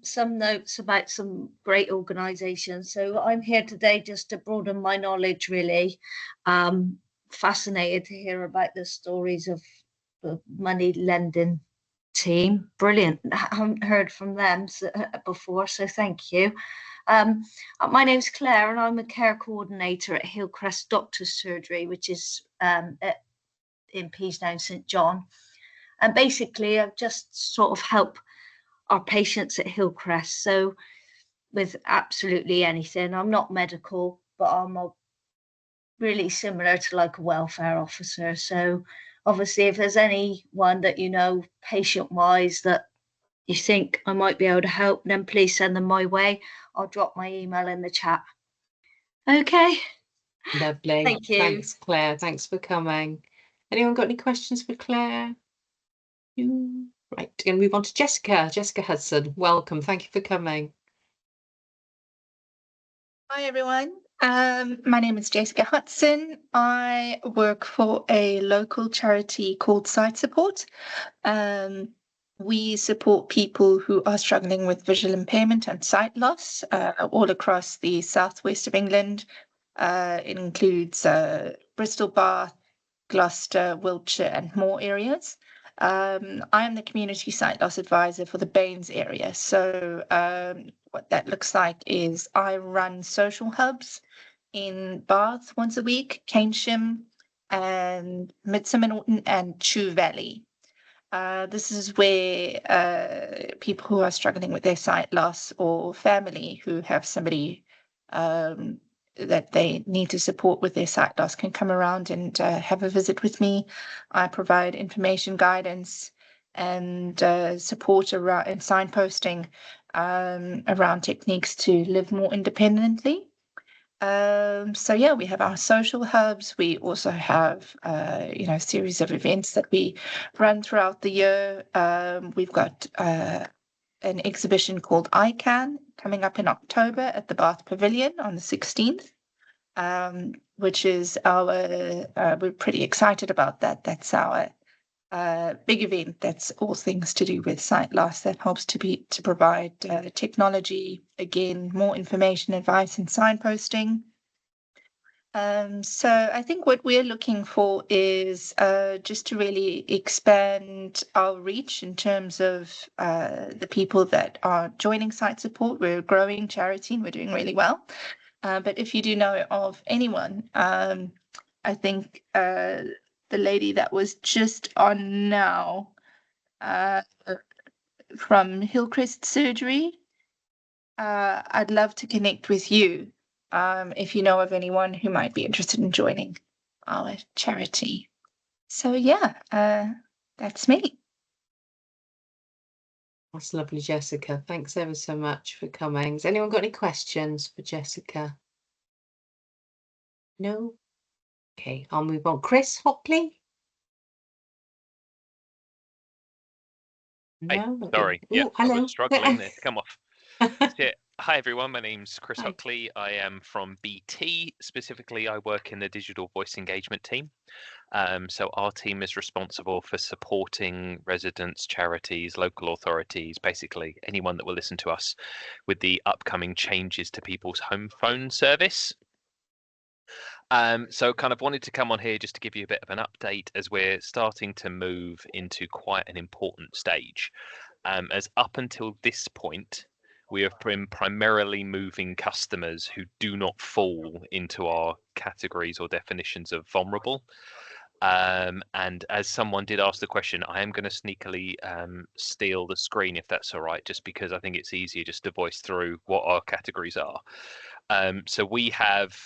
some notes about some great organisations. So I'm here today just to broaden my knowledge, really. Fascinated to hear about the stories of the money lending team. Brilliant. I haven't heard from them before, so thank you. My name's Claire, and I'm a care coordinator at Hillcrest Doctors Surgery, which is in Peasdown, St John. And basically, I just sort of help our patients at Hillcrest. So with absolutely anything. I'm not medical, but I'm really similar to like a welfare officer. So obviously, if there's anyone that you know, patient-wise, that you think I might be able to help, then please send them my way. I'll drop my email in the chat. Okay. Lovely. Thank you. Thanks, Claire. Thanks for coming. Anyone got any questions for Claire? Right, we're going to move on to Jessica. Jessica Hudson, welcome. Thank you for coming. Hi, everyone. My name is Jessica Hudson. I work for a local charity called Sight Support. We support people who are struggling with visual impairment and sight loss all across the southwest of England. It includes Bristol, Bath, Gloucester, Wiltshire, and more areas. I am the community site loss advisor for the BANES area. So what that looks like is I run social hubs in Bath once a week, Keynsham and Midsummer Norton and Chew Valley. This is where people who are struggling with their sight loss or family who have somebody that they need to support with their sight loss can come around and have a visit with me. I provide information, guidance, and support around and signposting around techniques to live more independently. So yeah, we have our social hubs. We also have, a series of events that we run throughout the year. We've got an exhibition called ICANN coming up in October at the Bath Pavilion on the 16th, which is we're pretty excited about that. That's our big event. That's all things to do with sight loss that helps to provide technology, again, more information, advice, and signposting. So I think what we're looking for is just to really expand our reach in terms of the people that are joining site support. We're a growing charity and we're doing really well. But if you do know of anyone, I think the lady that was just on now from Hillcrest Surgery, I'd love to connect with you if you know of anyone who might be interested in joining our charity. So yeah, that's me. That's lovely, Jessica. Thanks ever so much for coming. Has anyone got any questions for Jessica? No? Okay, I'll move on. Chris Hockley? No? Hey, sorry. Yeah, Ooh, hello. I was struggling there to come off. Yeah. Hi, everyone. My name's Chris Hockley. I am from BT. Specifically, I work in the digital voice engagement team. So our team is responsible for supporting residents, charities, local authorities, basically anyone that will listen to us with the upcoming changes to people's home phone service. So kind of wanted to come on here just to give you a bit of an update as we're starting to move into quite an important stage. As up until this point, we have been primarily moving customers who do not fall into our categories or definitions of vulnerable. And as someone did ask the question, I am going to sneakily steal the screen if that's all right, just because I think it's easier just to voice through what our categories are. So we have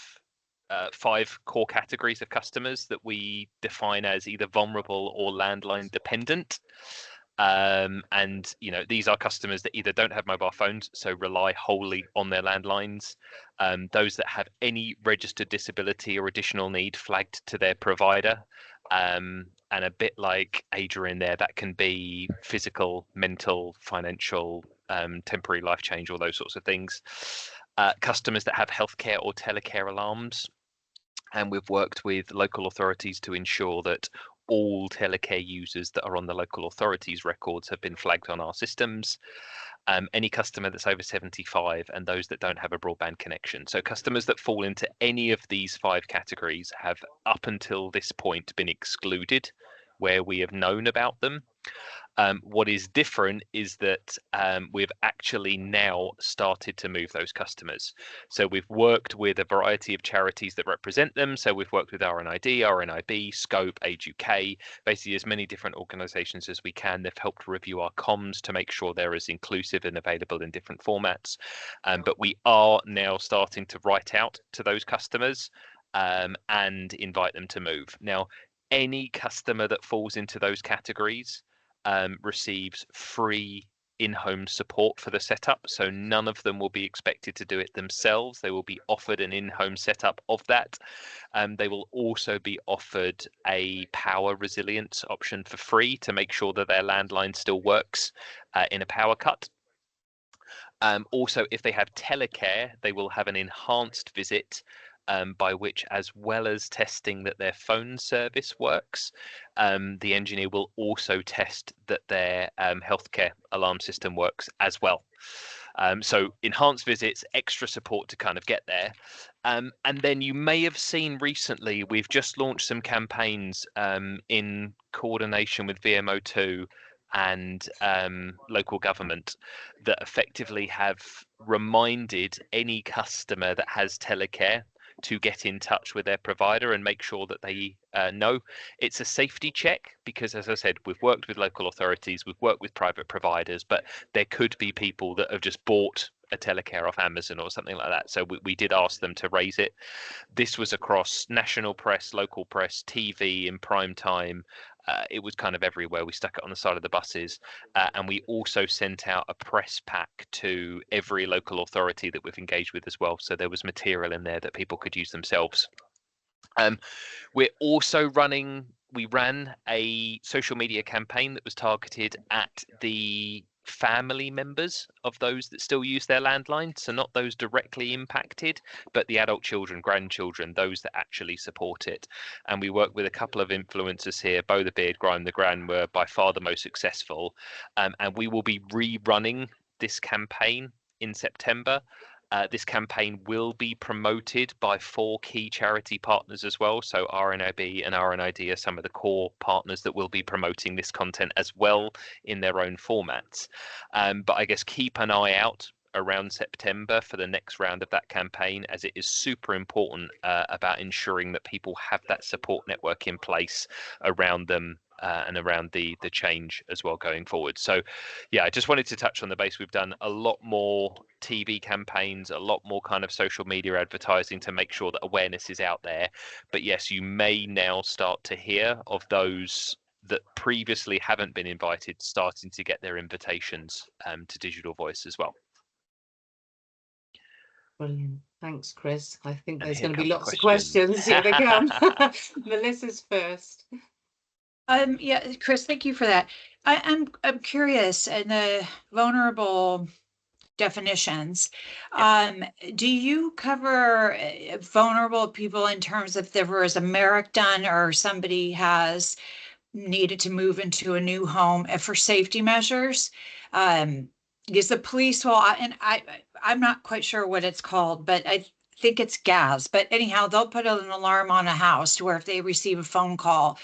5 core categories of customers that we define as either vulnerable or landline dependent. And these are customers that either don't have mobile phones, so rely wholly on their landlines, those that have any registered disability or additional need flagged to their provider, and a bit like Adrian there, that can be physical, mental, financial, temporary life change, all those sorts of things. Customers that have healthcare or telecare alarms, and we've worked with local authorities to ensure that all telecare users that are on the local authorities records have been flagged on our systems. Any customer that's over 75 and those that don't have a broadband connection. So customers that fall into any of these 5 categories have up until this point been excluded where we have known about them. What is different is that we've actually now started to move those customers. So we've worked with a variety of charities that represent them. So we've worked with RNID, RNIB, Scope, Age UK, basically as many different organisations as we can. They've helped review our comms to make sure they're as inclusive and available in different formats. But we are now starting to write out to those customers and invite them to move. Now, any customer that falls into those categories receives free in-home support for the setup, so none of them will be expected to do it themselves. They will be offered an in-home setup of that. They will also be offered a power resilience option for free to make sure that their landline still works in a power cut. Also, if they have telecare, they will have an enhanced visit by which, as well as testing that their phone service works, the engineer will also test that their healthcare alarm system works as well. So enhanced visits, extra support to kind of get there. And then you may have seen recently, we've just launched some campaigns in coordination with VMO2 and local government that effectively have reminded any customer that has telecare to get in touch with their provider and make sure that they know. It's a safety check because, as I said, we've worked with local authorities, we've worked with private providers, but there could be people that have just bought a telecare off Amazon or something like that. So we did ask them to raise it. This was across national press, local press, TV in prime time. It was kind of everywhere. We stuck it on the side of the buses, and we also sent out a press pack to every local authority that we've engaged with as well. So there was material in there that people could use themselves. We're also we ran a social media campaign that was targeted at the family members of those that still use their landline, so not those directly impacted, but the adult children, grandchildren, those that actually support it. And we worked with a couple of influencers here. Bo the Beard, Grime the Gran were by far the most successful, and we will be rerunning this campaign in September. This campaign will be promoted by 4 key charity partners as well. So RNIB and RNID are some of the core partners that will be promoting this content as well in their own formats. But I guess keep an eye out around September for the next round of that campaign, as it is super important about ensuring that people have that support network in place around them and around the change as well going forward. So yeah, I just wanted to touch on the base. We've done a lot more TV campaigns, a lot more kind of social media advertising to make sure that awareness is out there. But yes, you may now start to hear of those that previously haven't been invited starting to get their invitations to Digital Voice as well. Brilliant. Thanks, Chris. I think there's here going to be come the lots of questions. Here they come. Melissa's first. Yeah, Chris, thank you for that. I'm curious, in the vulnerable definitions, do you cover vulnerable people in terms of there was a MERIC done or somebody has needed to move into a new home for safety measures? Because the police will, and I'm not quite sure what it's called, but I think it's gas. But anyhow, they'll put an alarm on a house to where if they receive a phone call.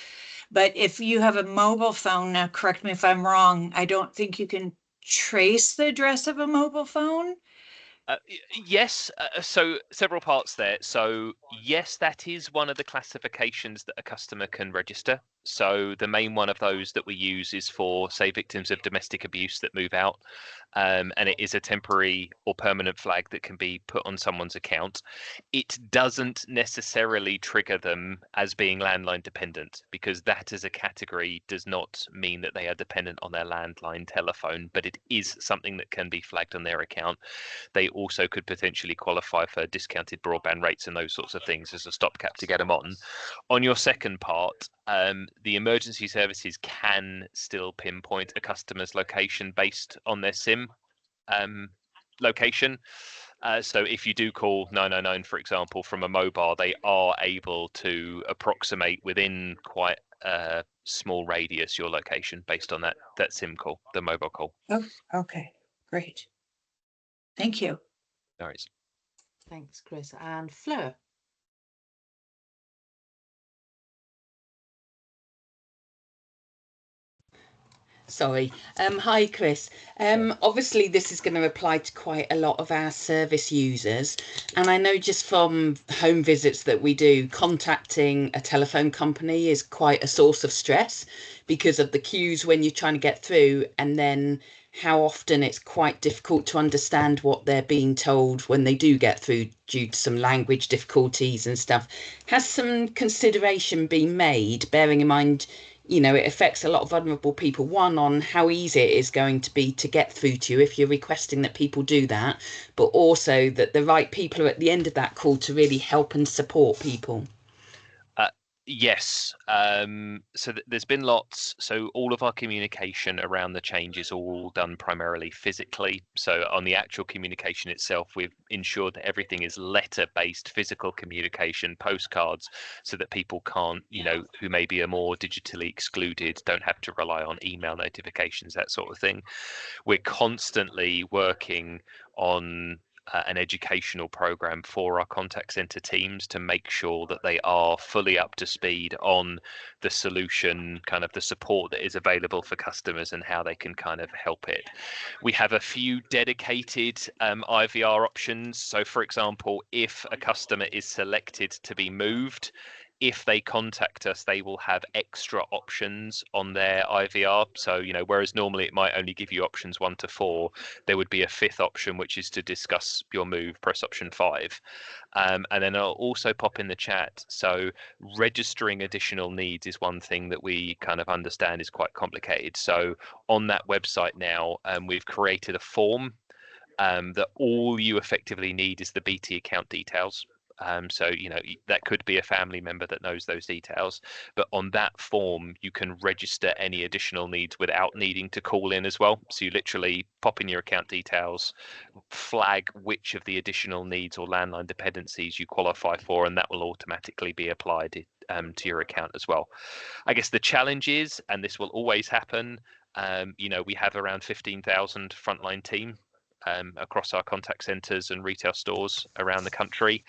But if you have a mobile phone, now correct me if I'm wrong, I don't think you can trace the address of a mobile phone. Yes, so several parts there. So yes, that is one of the classifications that a customer can register. So the main one of those that we use is for, say, victims of domestic abuse that move out. And it is a temporary or permanent flag that can be put on someone's account. It doesn't necessarily trigger them as being landline dependent, because that as a category does not mean that they are dependent on their landline telephone, but it is something that can be flagged on their account. They also could potentially qualify for discounted broadband rates and those sorts of things as a stopgap to get them on. On your second part, the emergency services can still pinpoint a customer's location based on their SIM location. So if you do call 999, for example, from a mobile, they are able to approximate within quite a small radius your location based on that SIM call, the mobile call. Oh, okay, great. Thank you. No worries. Thanks, Chris. And Fleur. Sorry. Hi, Chris. Obviously, this is going to apply to quite a lot of our service users. And I know just from home visits that we do, contacting a telephone company is quite a source of stress because of the queues when you're trying to get through, and then how often it's quite difficult to understand what they're being told when they do get through due to some language difficulties and stuff. Has some consideration been made, bearing in mind, you know, it affects a lot of vulnerable people, one, on how easy it is going to be to get through to you if you're requesting that people do that, but also that the right people are at the end of that call to really help and support people? Yes. So there's been lots. So all of our communication around the change is all done primarily physically. So on the actual communication itself, we've ensured that everything is letter-based physical communication, postcards, so that people can't, who maybe are more digitally excluded, don't have to rely on email notifications, that sort of thing. We're constantly working on an educational program for our contact center teams to make sure that they are fully up to speed on the solution, kind of the support that is available for customers and how they can kind of help it. We have a few dedicated IVR options. So for example, if a customer is selected to be moved, if they contact us, they will have extra options on their IVR. So, whereas normally it might only give you options 1 to 4, there would be a 5th option, which is to discuss your move, press option 5. And then I'll also pop in the chat. So registering additional needs is one thing that we kind of understand is quite complicated. So on that website now, we've created a form that all you effectively need is the BT account details. So, that could be a family member that knows those details. But on that form, you can register any additional needs without needing to call in as well. So you literally pop in your account details, flag which of the additional needs or landline dependencies you qualify for, and that will automatically be applied to your account as well. I guess the challenge is, and this will always happen, we have around 15,000 frontline team across our contact centers and retail stores around the country.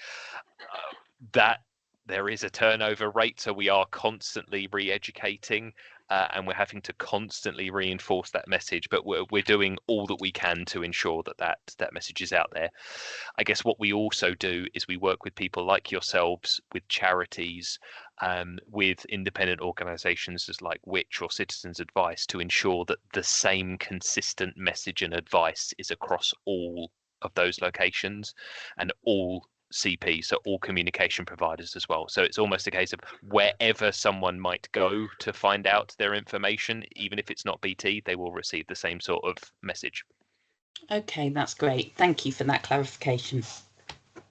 That there is a turnover rate, so we are constantly re-educating and we're having to constantly reinforce that message, but we're doing all that we can to ensure that message is out there. I guess what we also do is we work with people like yourselves, with charities, with independent organisations as like Which or Citizens Advice, to ensure that the same consistent message and advice is across all of those locations and all CP, so all communication providers as well. So it's almost a case of wherever someone might go to find out their information, even if it's not BT, they will receive the same sort of message. Okay, that's great. Thank you for that clarification.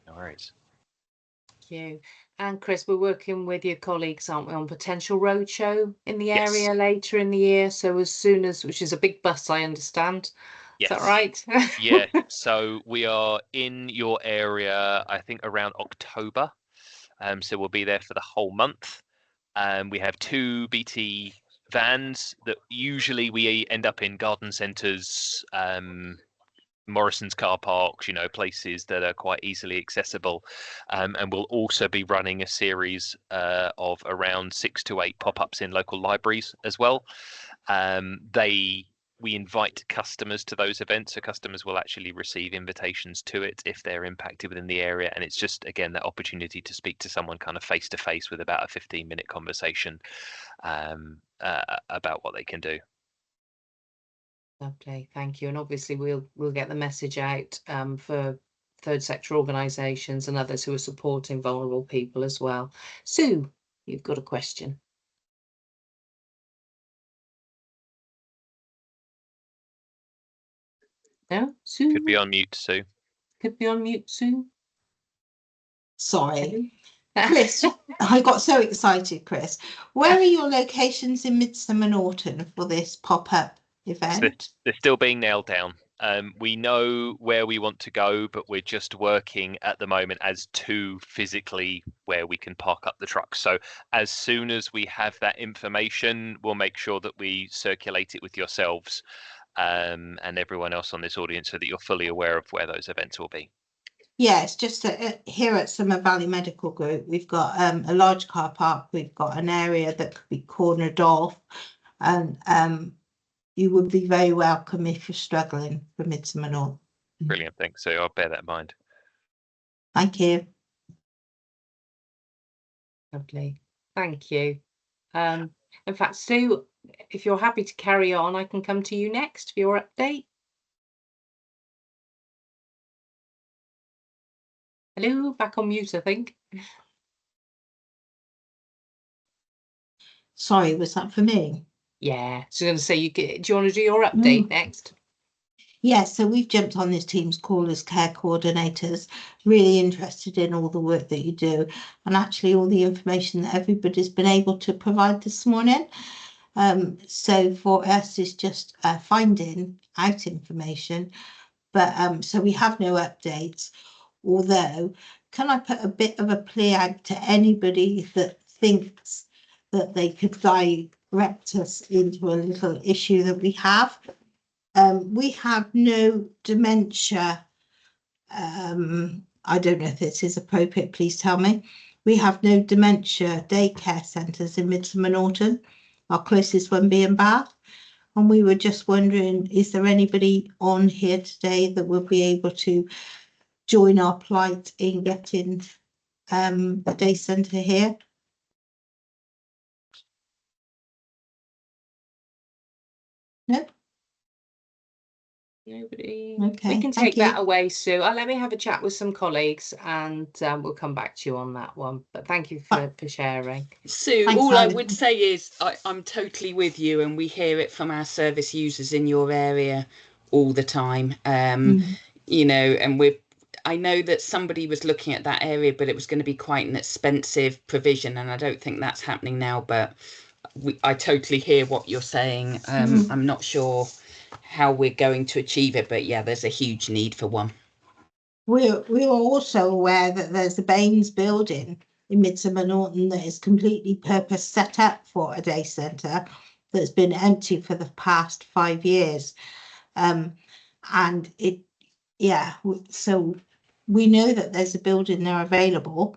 No worries. Thank you. And Chris, we're working with your colleagues, aren't we, on potential roadshow in the area later in the year? So as soon as, which is a big bus, I understand. Yes. Is that right? Yeah, so we are in your area, I think around October. So we'll be there for the whole month. We have 2 BT vans that usually we end up in garden centres, Morrison's car parks, places that are quite easily accessible. And we'll also be running a series of around 6 to 8 pop-ups in local libraries as well. We invite customers to those events, so customers will actually receive invitations to it if they're impacted within the area. And it's just, again, that opportunity to speak to someone kind of face to face with about a 15-minute conversation about what they can do. Lovely, thank you. And obviously we'll get the message out for third sector organisations and others who are supporting vulnerable people as well. Sue, you've got a question. No, Sue? Could be on mute, Sue. Could be on mute, Sue. Sorry. Chris, I got so excited, Chris. Where are your locations in Midsummer Norton for this pop-up event? So they're still being nailed down. We know where we want to go, but we're just working at the moment as to physically where we can park up the trucks. So as soon as we have that information, we'll make sure that we circulate it with yourselves and everyone else on this audience so that you're fully aware of where those events will be. Yeah, it's just that here at Summer Valley Medical Group, we've got a large car park. We've got an area that could be cornered off, and you would be very welcome if you're struggling for Midsummer Norton. Brilliant, thanks. So I'll bear that in mind. Thank you. Lovely, thank you. In fact, Sue, if you're happy to carry on, I can come to you next for your update. Hello, back on mute, I think. Sorry, was that for me? Yeah, so I was going to say, do you want to do your update next? Yes, so we've jumped on this Teams call as care coordinators, really interested in all the work that you do and actually all the information that everybody's been able to provide this morning. So for us, it's just finding out information, but so we have no updates. Although, can I put a bit of a plea out to anybody that thinks that they could direct us into a little issue that we have? We have no dementia. I don't know if this is appropriate, please tell me. We have no dementia daycare centres in Midsummer Norton, our closest one being Bath. And we were just wondering, is there anybody on here today that will be able to join our plight in getting a day centre here? No? Nobody. Okay, We can thank take that you. away, Sue. Let me have a chat with some colleagues and we'll come back to you on that one. But thank you for sharing. Sue, Thanks, all I Helen. would say is I'm totally with you, and we hear it from our service users in your area all the time. You know, and I know that somebody was looking at that area, but it was going to be quite an expensive provision, and I don't think that's happening now. But I totally hear what you're saying. I'm not sure how we're going to achieve it, but yeah, there's a huge need for one. We're also aware that there's a BANES building in Midsummer Norton that is completely purpose set up for a day centre that's been empty for the past 5 years. And it, yeah, so we know that there's a building there available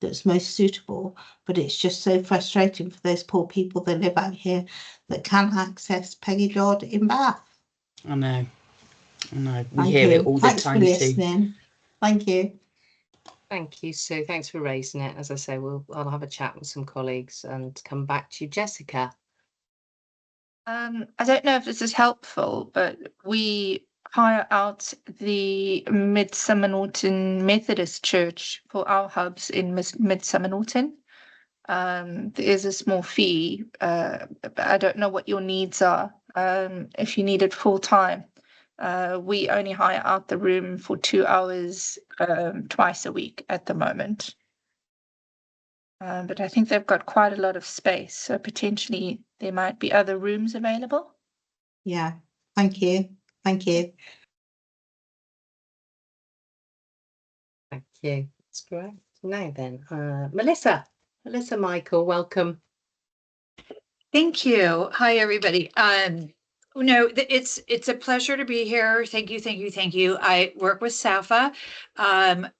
that's most suitable, but it's just so frustrating for those poor people that live out here that can't access Peggy Dodd in Bath. I know. We Thank hear you. it all Thanks the time for too. listening. Thank you. Thank you, Sue. Thanks for raising it. As I say, I'll have a chat with some colleagues and come back to you. Jessica. I don't know if this is helpful, but we hire out the Midsummer Norton Methodist Church for our hubs in Midsummer Norton. There is a small fee, but I don't know what your needs are. If you need it full time, we only hire out the room for 2 hours twice a week at the moment. But I think they've got quite a lot of space, so potentially there might be other rooms available. Yeah, thank you. Thank you. Thank you. That's great. Now then, Melissa Michael, welcome. Thank you. Hi, everybody. No, it's a pleasure to be here. Thank you. I work with SAFA,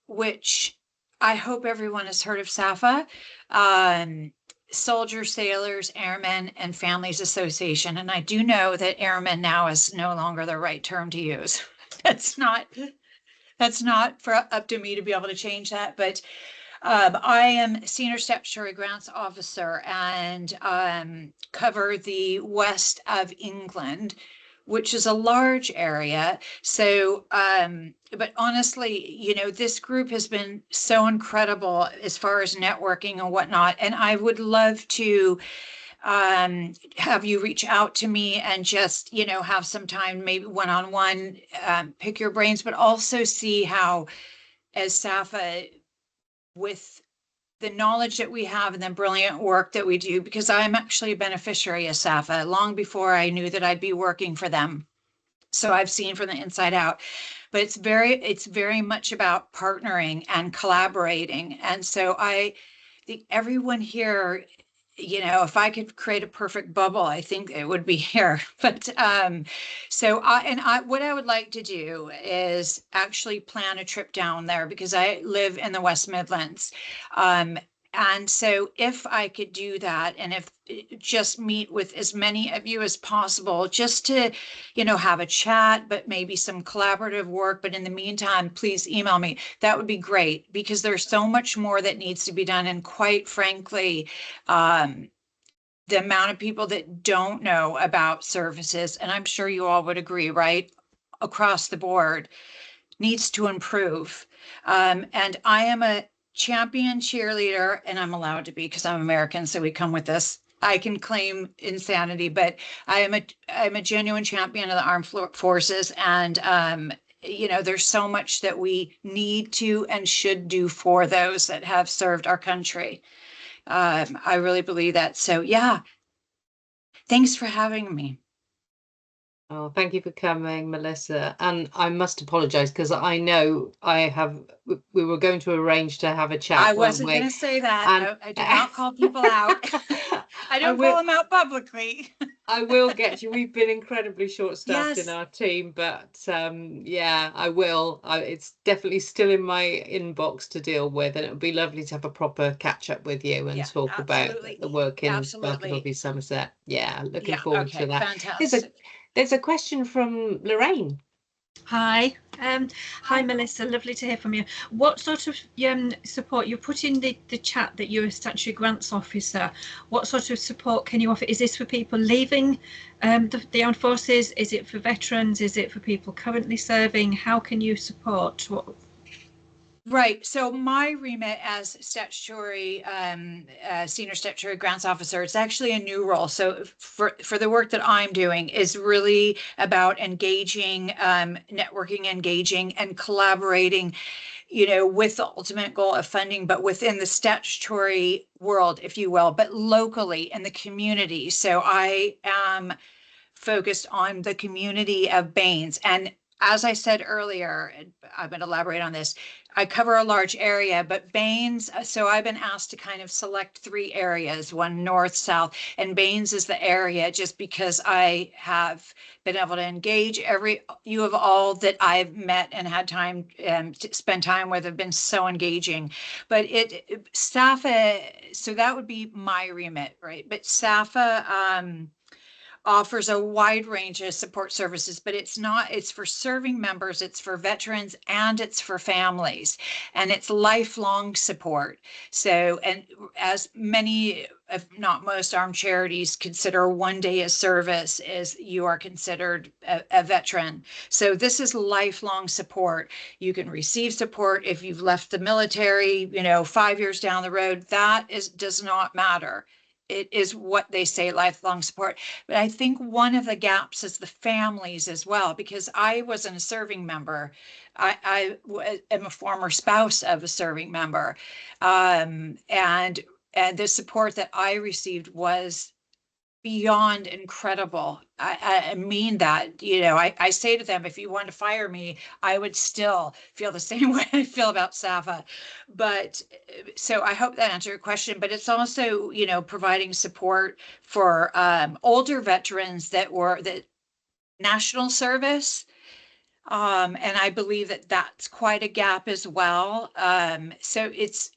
which I hope everyone has heard of SAFA. Soldiers, Sailors, Airmen, and Families Association. And I do know that airmen now is no longer the right term to use. That's not up to me to be able to change that, but I am Senior Statutory Grants Officer and cover the west of England, which is a large area. So, but honestly, you know, this group has been so incredible as far as networking and whatnot. And I would love to have you reach out to me and just, you know, have some time, maybe one-on-one, pick your brains, but also see how, as SAFA, with the knowledge that we have and the brilliant work that we do, because I'm actually a beneficiary of SAFA long before I knew that I'd be working for them. So I've seen from the inside out, but it's very much about partnering and collaborating. And so I think everyone here, you know, if I could create a perfect bubble, I think it would be here. But so what I would like to do is actually plan a trip down there because I live in the West Midlands. And so if I could do that, and if just meet with as many of you as possible, just to, you know, have a chat, but maybe some collaborative work. But in the meantime, please email me. That would be great because there's so much more that needs to be done. And quite frankly, the amount of people that don't know about services, and I'm sure you all would agree, right, across the board, needs to improve. And I am a champion cheerleader, and I'm allowed to be because I'm American, so we come with this. I can claim insanity, but I'm a genuine champion of the armed forces, and you know, there's so much that we need to and should do for those that have served our country. I really believe that. So yeah, thanks for having me. Oh, thank you for coming, Melissa. And I must apologise because I know we were going to arrange to have a chat. I wasn't going to say that. And I do not call people out. I don't call them out publicly. I will get you. We've been incredibly short-staffed Yes. in our team, but yeah, I will. It's definitely still in my inbox to deal with, and it would be lovely to have a proper catch-up with you and talk about the work in Barkerville, Somerset. Yeah, looking forward to that. Fantastic. There's a question from Lorraine. Hi. Hi, Melissa. Lovely to hear from you. What sort of support you put in the chat that you're a statutory grants officer? What sort of support can you offer? Is this for people leaving the armed forces? Is it for veterans? Is it for people currently serving? How can you support? Right. So my remit as statutory, senior statutory grants officer, it's actually a new role. So for the work that I'm doing is really about engaging, networking, engaging and collaborating, you know, with the ultimate goal of funding, but within the statutory world, if you will, but locally in the community. So I am focused on the community of BANES. And as I said earlier, I'm going to elaborate on this. I cover a large area, but BANES, so I've been asked to kind of select 3 areas, one north, south, and BANES is the area just because I have been able to engage you of all that I've met and had time to spend time with have been so engaging. But SAFA, so that would be my remit, right? But SAFA, offers a wide range of support services, but it's for serving members, it's for veterans, and it's for families, and it's lifelong support. So, and as many, if not most, armed charities consider 1 day of service as you are considered a veteran. So this is lifelong support. You can receive support if you've left the military, 5 years down the road. That does not matter. It is what they say, lifelong support. But I think one of the gaps is the families as well, because I wasn't a serving member. I am a former spouse of a serving member. And the support that I received was beyond incredible. I mean that, I say to them, if you want to fire me, I would still feel the same way I feel about SAFA. But so I hope that answered your question, but it's also, providing support for older veterans that were the national service. And I believe that that's quite a gap as well. So it's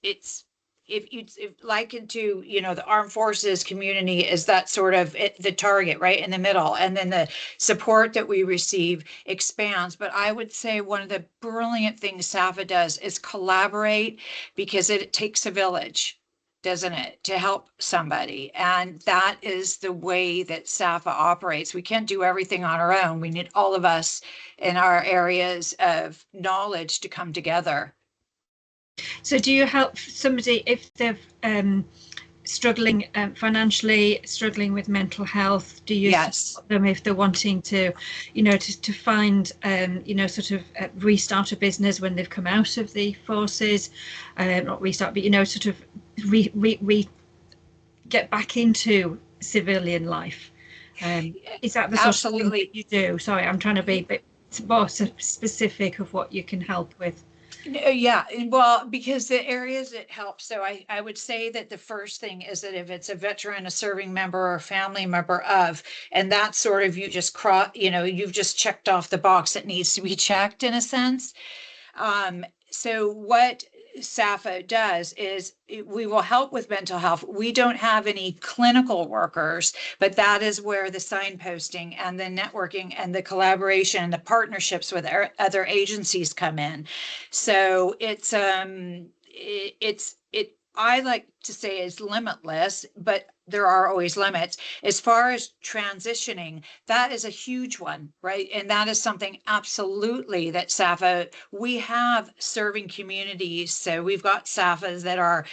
if likened to, the armed forces community is that sort of the target right in the middle, and then the support that we receive expands. But I would say one of the brilliant things SAFA does is collaborate, because it takes a village, doesn't it, to help somebody? And that is the way that SAFA operates. We can't do everything on our own. We need all of us in our areas of knowledge to come together. So do you help somebody if they're struggling financially, struggling with mental health? Do you support them if they're wanting to, to find, sort of restart a business when they've come out of the forces? Not restart, but, sort of get back into civilian life. Is that the sort of thing that you do? Sorry, I'm trying to be a bit more specific of what you can help with. Yeah, well, because the areas it helps. So I would say that the first thing is that if it's a veteran, a serving member, or a family member of, and that's sort of, you just you've just checked off the box that needs to be checked in a sense. So what SAFA does is we will help with mental health. We don't have any clinical workers, but that is where the signposting and the networking and the collaboration, the partnerships with other agencies come in. So I like to say is limitless, but there are always limits. As far as transitioning, that is a huge one, right? And that is something absolutely that SAFA, we have serving communities. So we've got SAFAs that are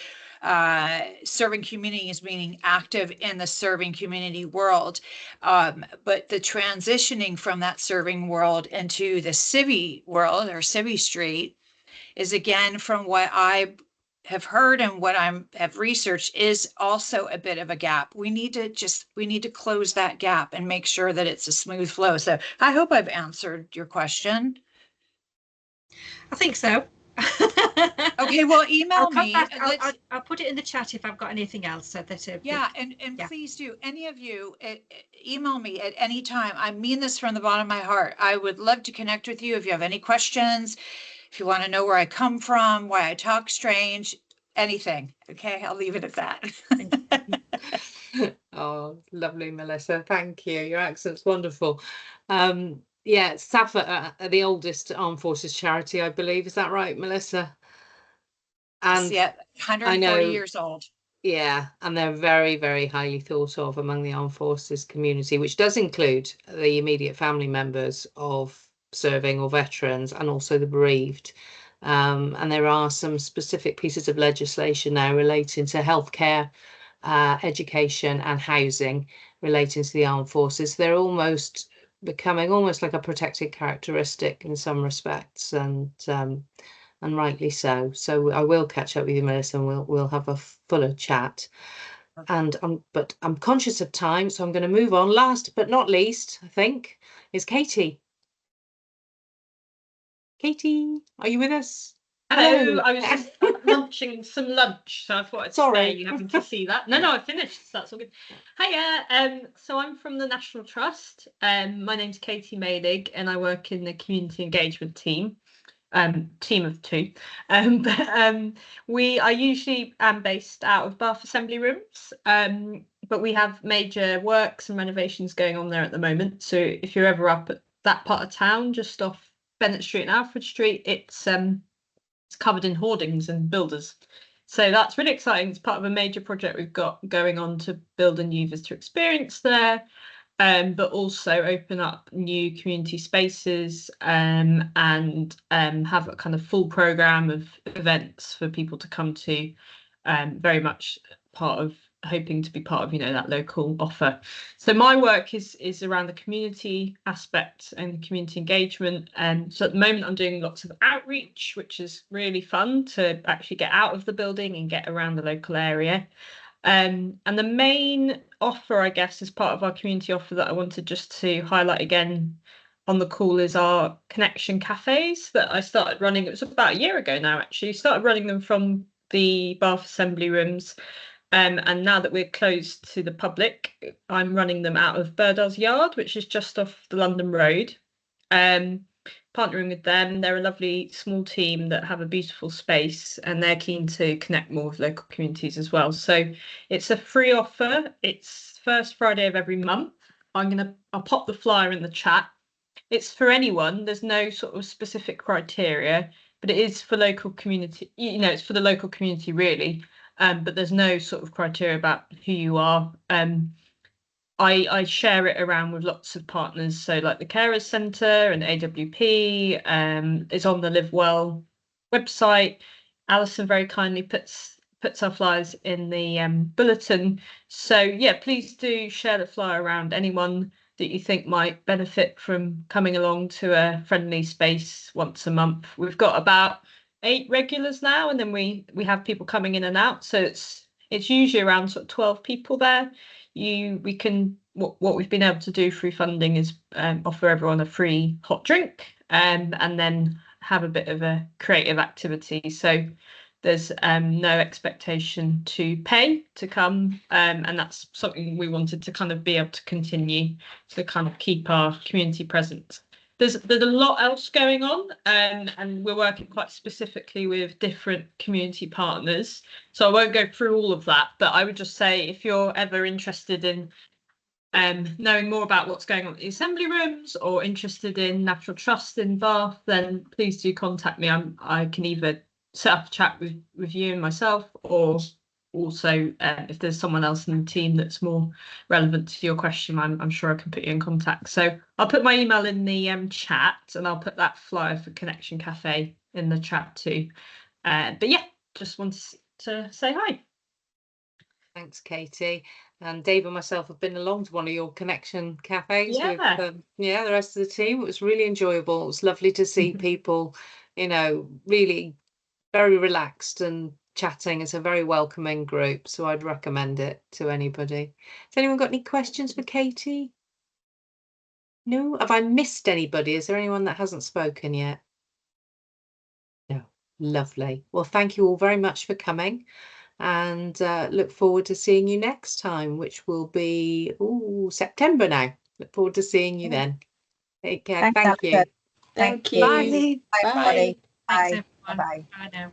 serving communities meaning active in the serving community world. But the transitioning from that serving world into the civvy world or civvy street is, again, from what I have heard and what have researched, is also a bit of a gap. We need to close that gap and make sure that it's a smooth flow. So I hope I've answered your question. I think so. Okay, well, email me. I'll put it in the chat if I've got anything else. So that yeah, and yeah. Please do. Any of you, email me at any time. I mean this from the bottom of my heart. I would love to connect with you if you have any questions. If you want to know where I come from, why I talk strange, anything. Okay, I'll leave it at that. Oh, lovely, Melissa. Thank you. Your accent's wonderful. Yeah, SAFA are the oldest armed forces charity, I believe. Is that right, Melissa? And yeah, 140 years old. Yeah, and they're very, very highly thought of among the armed forces community, which does include the immediate family members of serving or veterans and also the bereaved. And there are some specific pieces of legislation now relating to healthcare, education and housing relating to the armed forces. They're almost becoming almost like a protected characteristic in some respects, and rightly so. So I will catch up with you, Melissa, and we'll have a fuller chat. And but I'm conscious of time, so I'm going to move on. Last but not least, I think, is Katie. Katie, are you with us? Hello. I was just munching some lunch, so I thought I'd spare you having to see that. No, I finished, so that's all good. Hiya. So I'm from the National Trust. My name's Katie Malig, and I work in the community engagement team. Team of two. I usually am based out of Bath Assembly Rooms, but we have major works and renovations going on there at the moment. So if you're ever up at that part of town, just off Bennett Street and Alfred Street, it's covered in hoardings and builders. So that's really exciting. It's part of a major project we've got going on to build a new visitor experience there. But also open up new community spaces and have a kind of full programme of events for people to come to, very much hoping to be part of, that local offer. So my work is around the community aspect and community engagement. So at the moment I'm doing lots of outreach, which is really fun to actually get out of the building and get around the local area. And the main offer, I guess, as part of our community offer that I wanted just to highlight again on the call is our connection cafes that I started running. It was about a year ago now, actually. Started running them from the Bath Assembly Rooms. And now that we're closed to the public, I'm running them out of Birdell's Yard, which is just off the London Road. Partnering with them, they're a lovely small team that have a beautiful space, and they're keen to connect more with local communities as well. So it's a free offer. It's first Friday of every month. I'll pop the flyer in the chat. It's for anyone. There's no sort of specific criteria, but it is for local community. It's for the local community really. But there's no sort of criteria about who you are. I share it around with lots of partners, so like the Carers Centre and AWP. It's on the Live Well website. Alison very kindly puts our flyers in the bulletin. So yeah, please do share the flyer around. Anyone that you think might benefit from coming along to a friendly space once a month. We've got about 8 regulars now, and then we have people coming in and out. So it's usually around sort of 12 people there. What we've been able to do through funding is offer everyone a free hot drink and then have a bit of a creative activity. So there's no expectation to pay to come, and that's something we wanted to kind of be able to continue to kind of keep our community present. There's a lot else going on, and we're working quite specifically with different community partners. So I won't go through all of that, but I would just say if you're ever interested in knowing more about what's going on in the Assembly Rooms or interested in National Trust in Bath, then please do contact me. I can either set up a chat with you and myself, or also if there's someone else in the team that's more relevant to your question, I'm sure I can put you in contact. So I'll put my email in the chat, and I'll put that flyer for Connection Cafe in the chat too. But yeah, just wanted to say hi. Thanks, Katie. And Dave and myself have been along to one of your connection cafes with the rest of the team. It was really enjoyable. It was lovely to see people, you know, really very relaxed and chatting. It's a very welcoming group, so I'd recommend it to anybody. Has anyone got any questions for Katie? No? Have I missed anybody? Is there anyone that hasn't spoken yet? No. Lovely. Well, thank you all very much for coming, and look forward to seeing you next time, which will be September now. Look forward to seeing you then. Take care. Thank you. Thank you. Bye. Bye. Bye. Thanks, Bye. everyone. Bye. Bye now.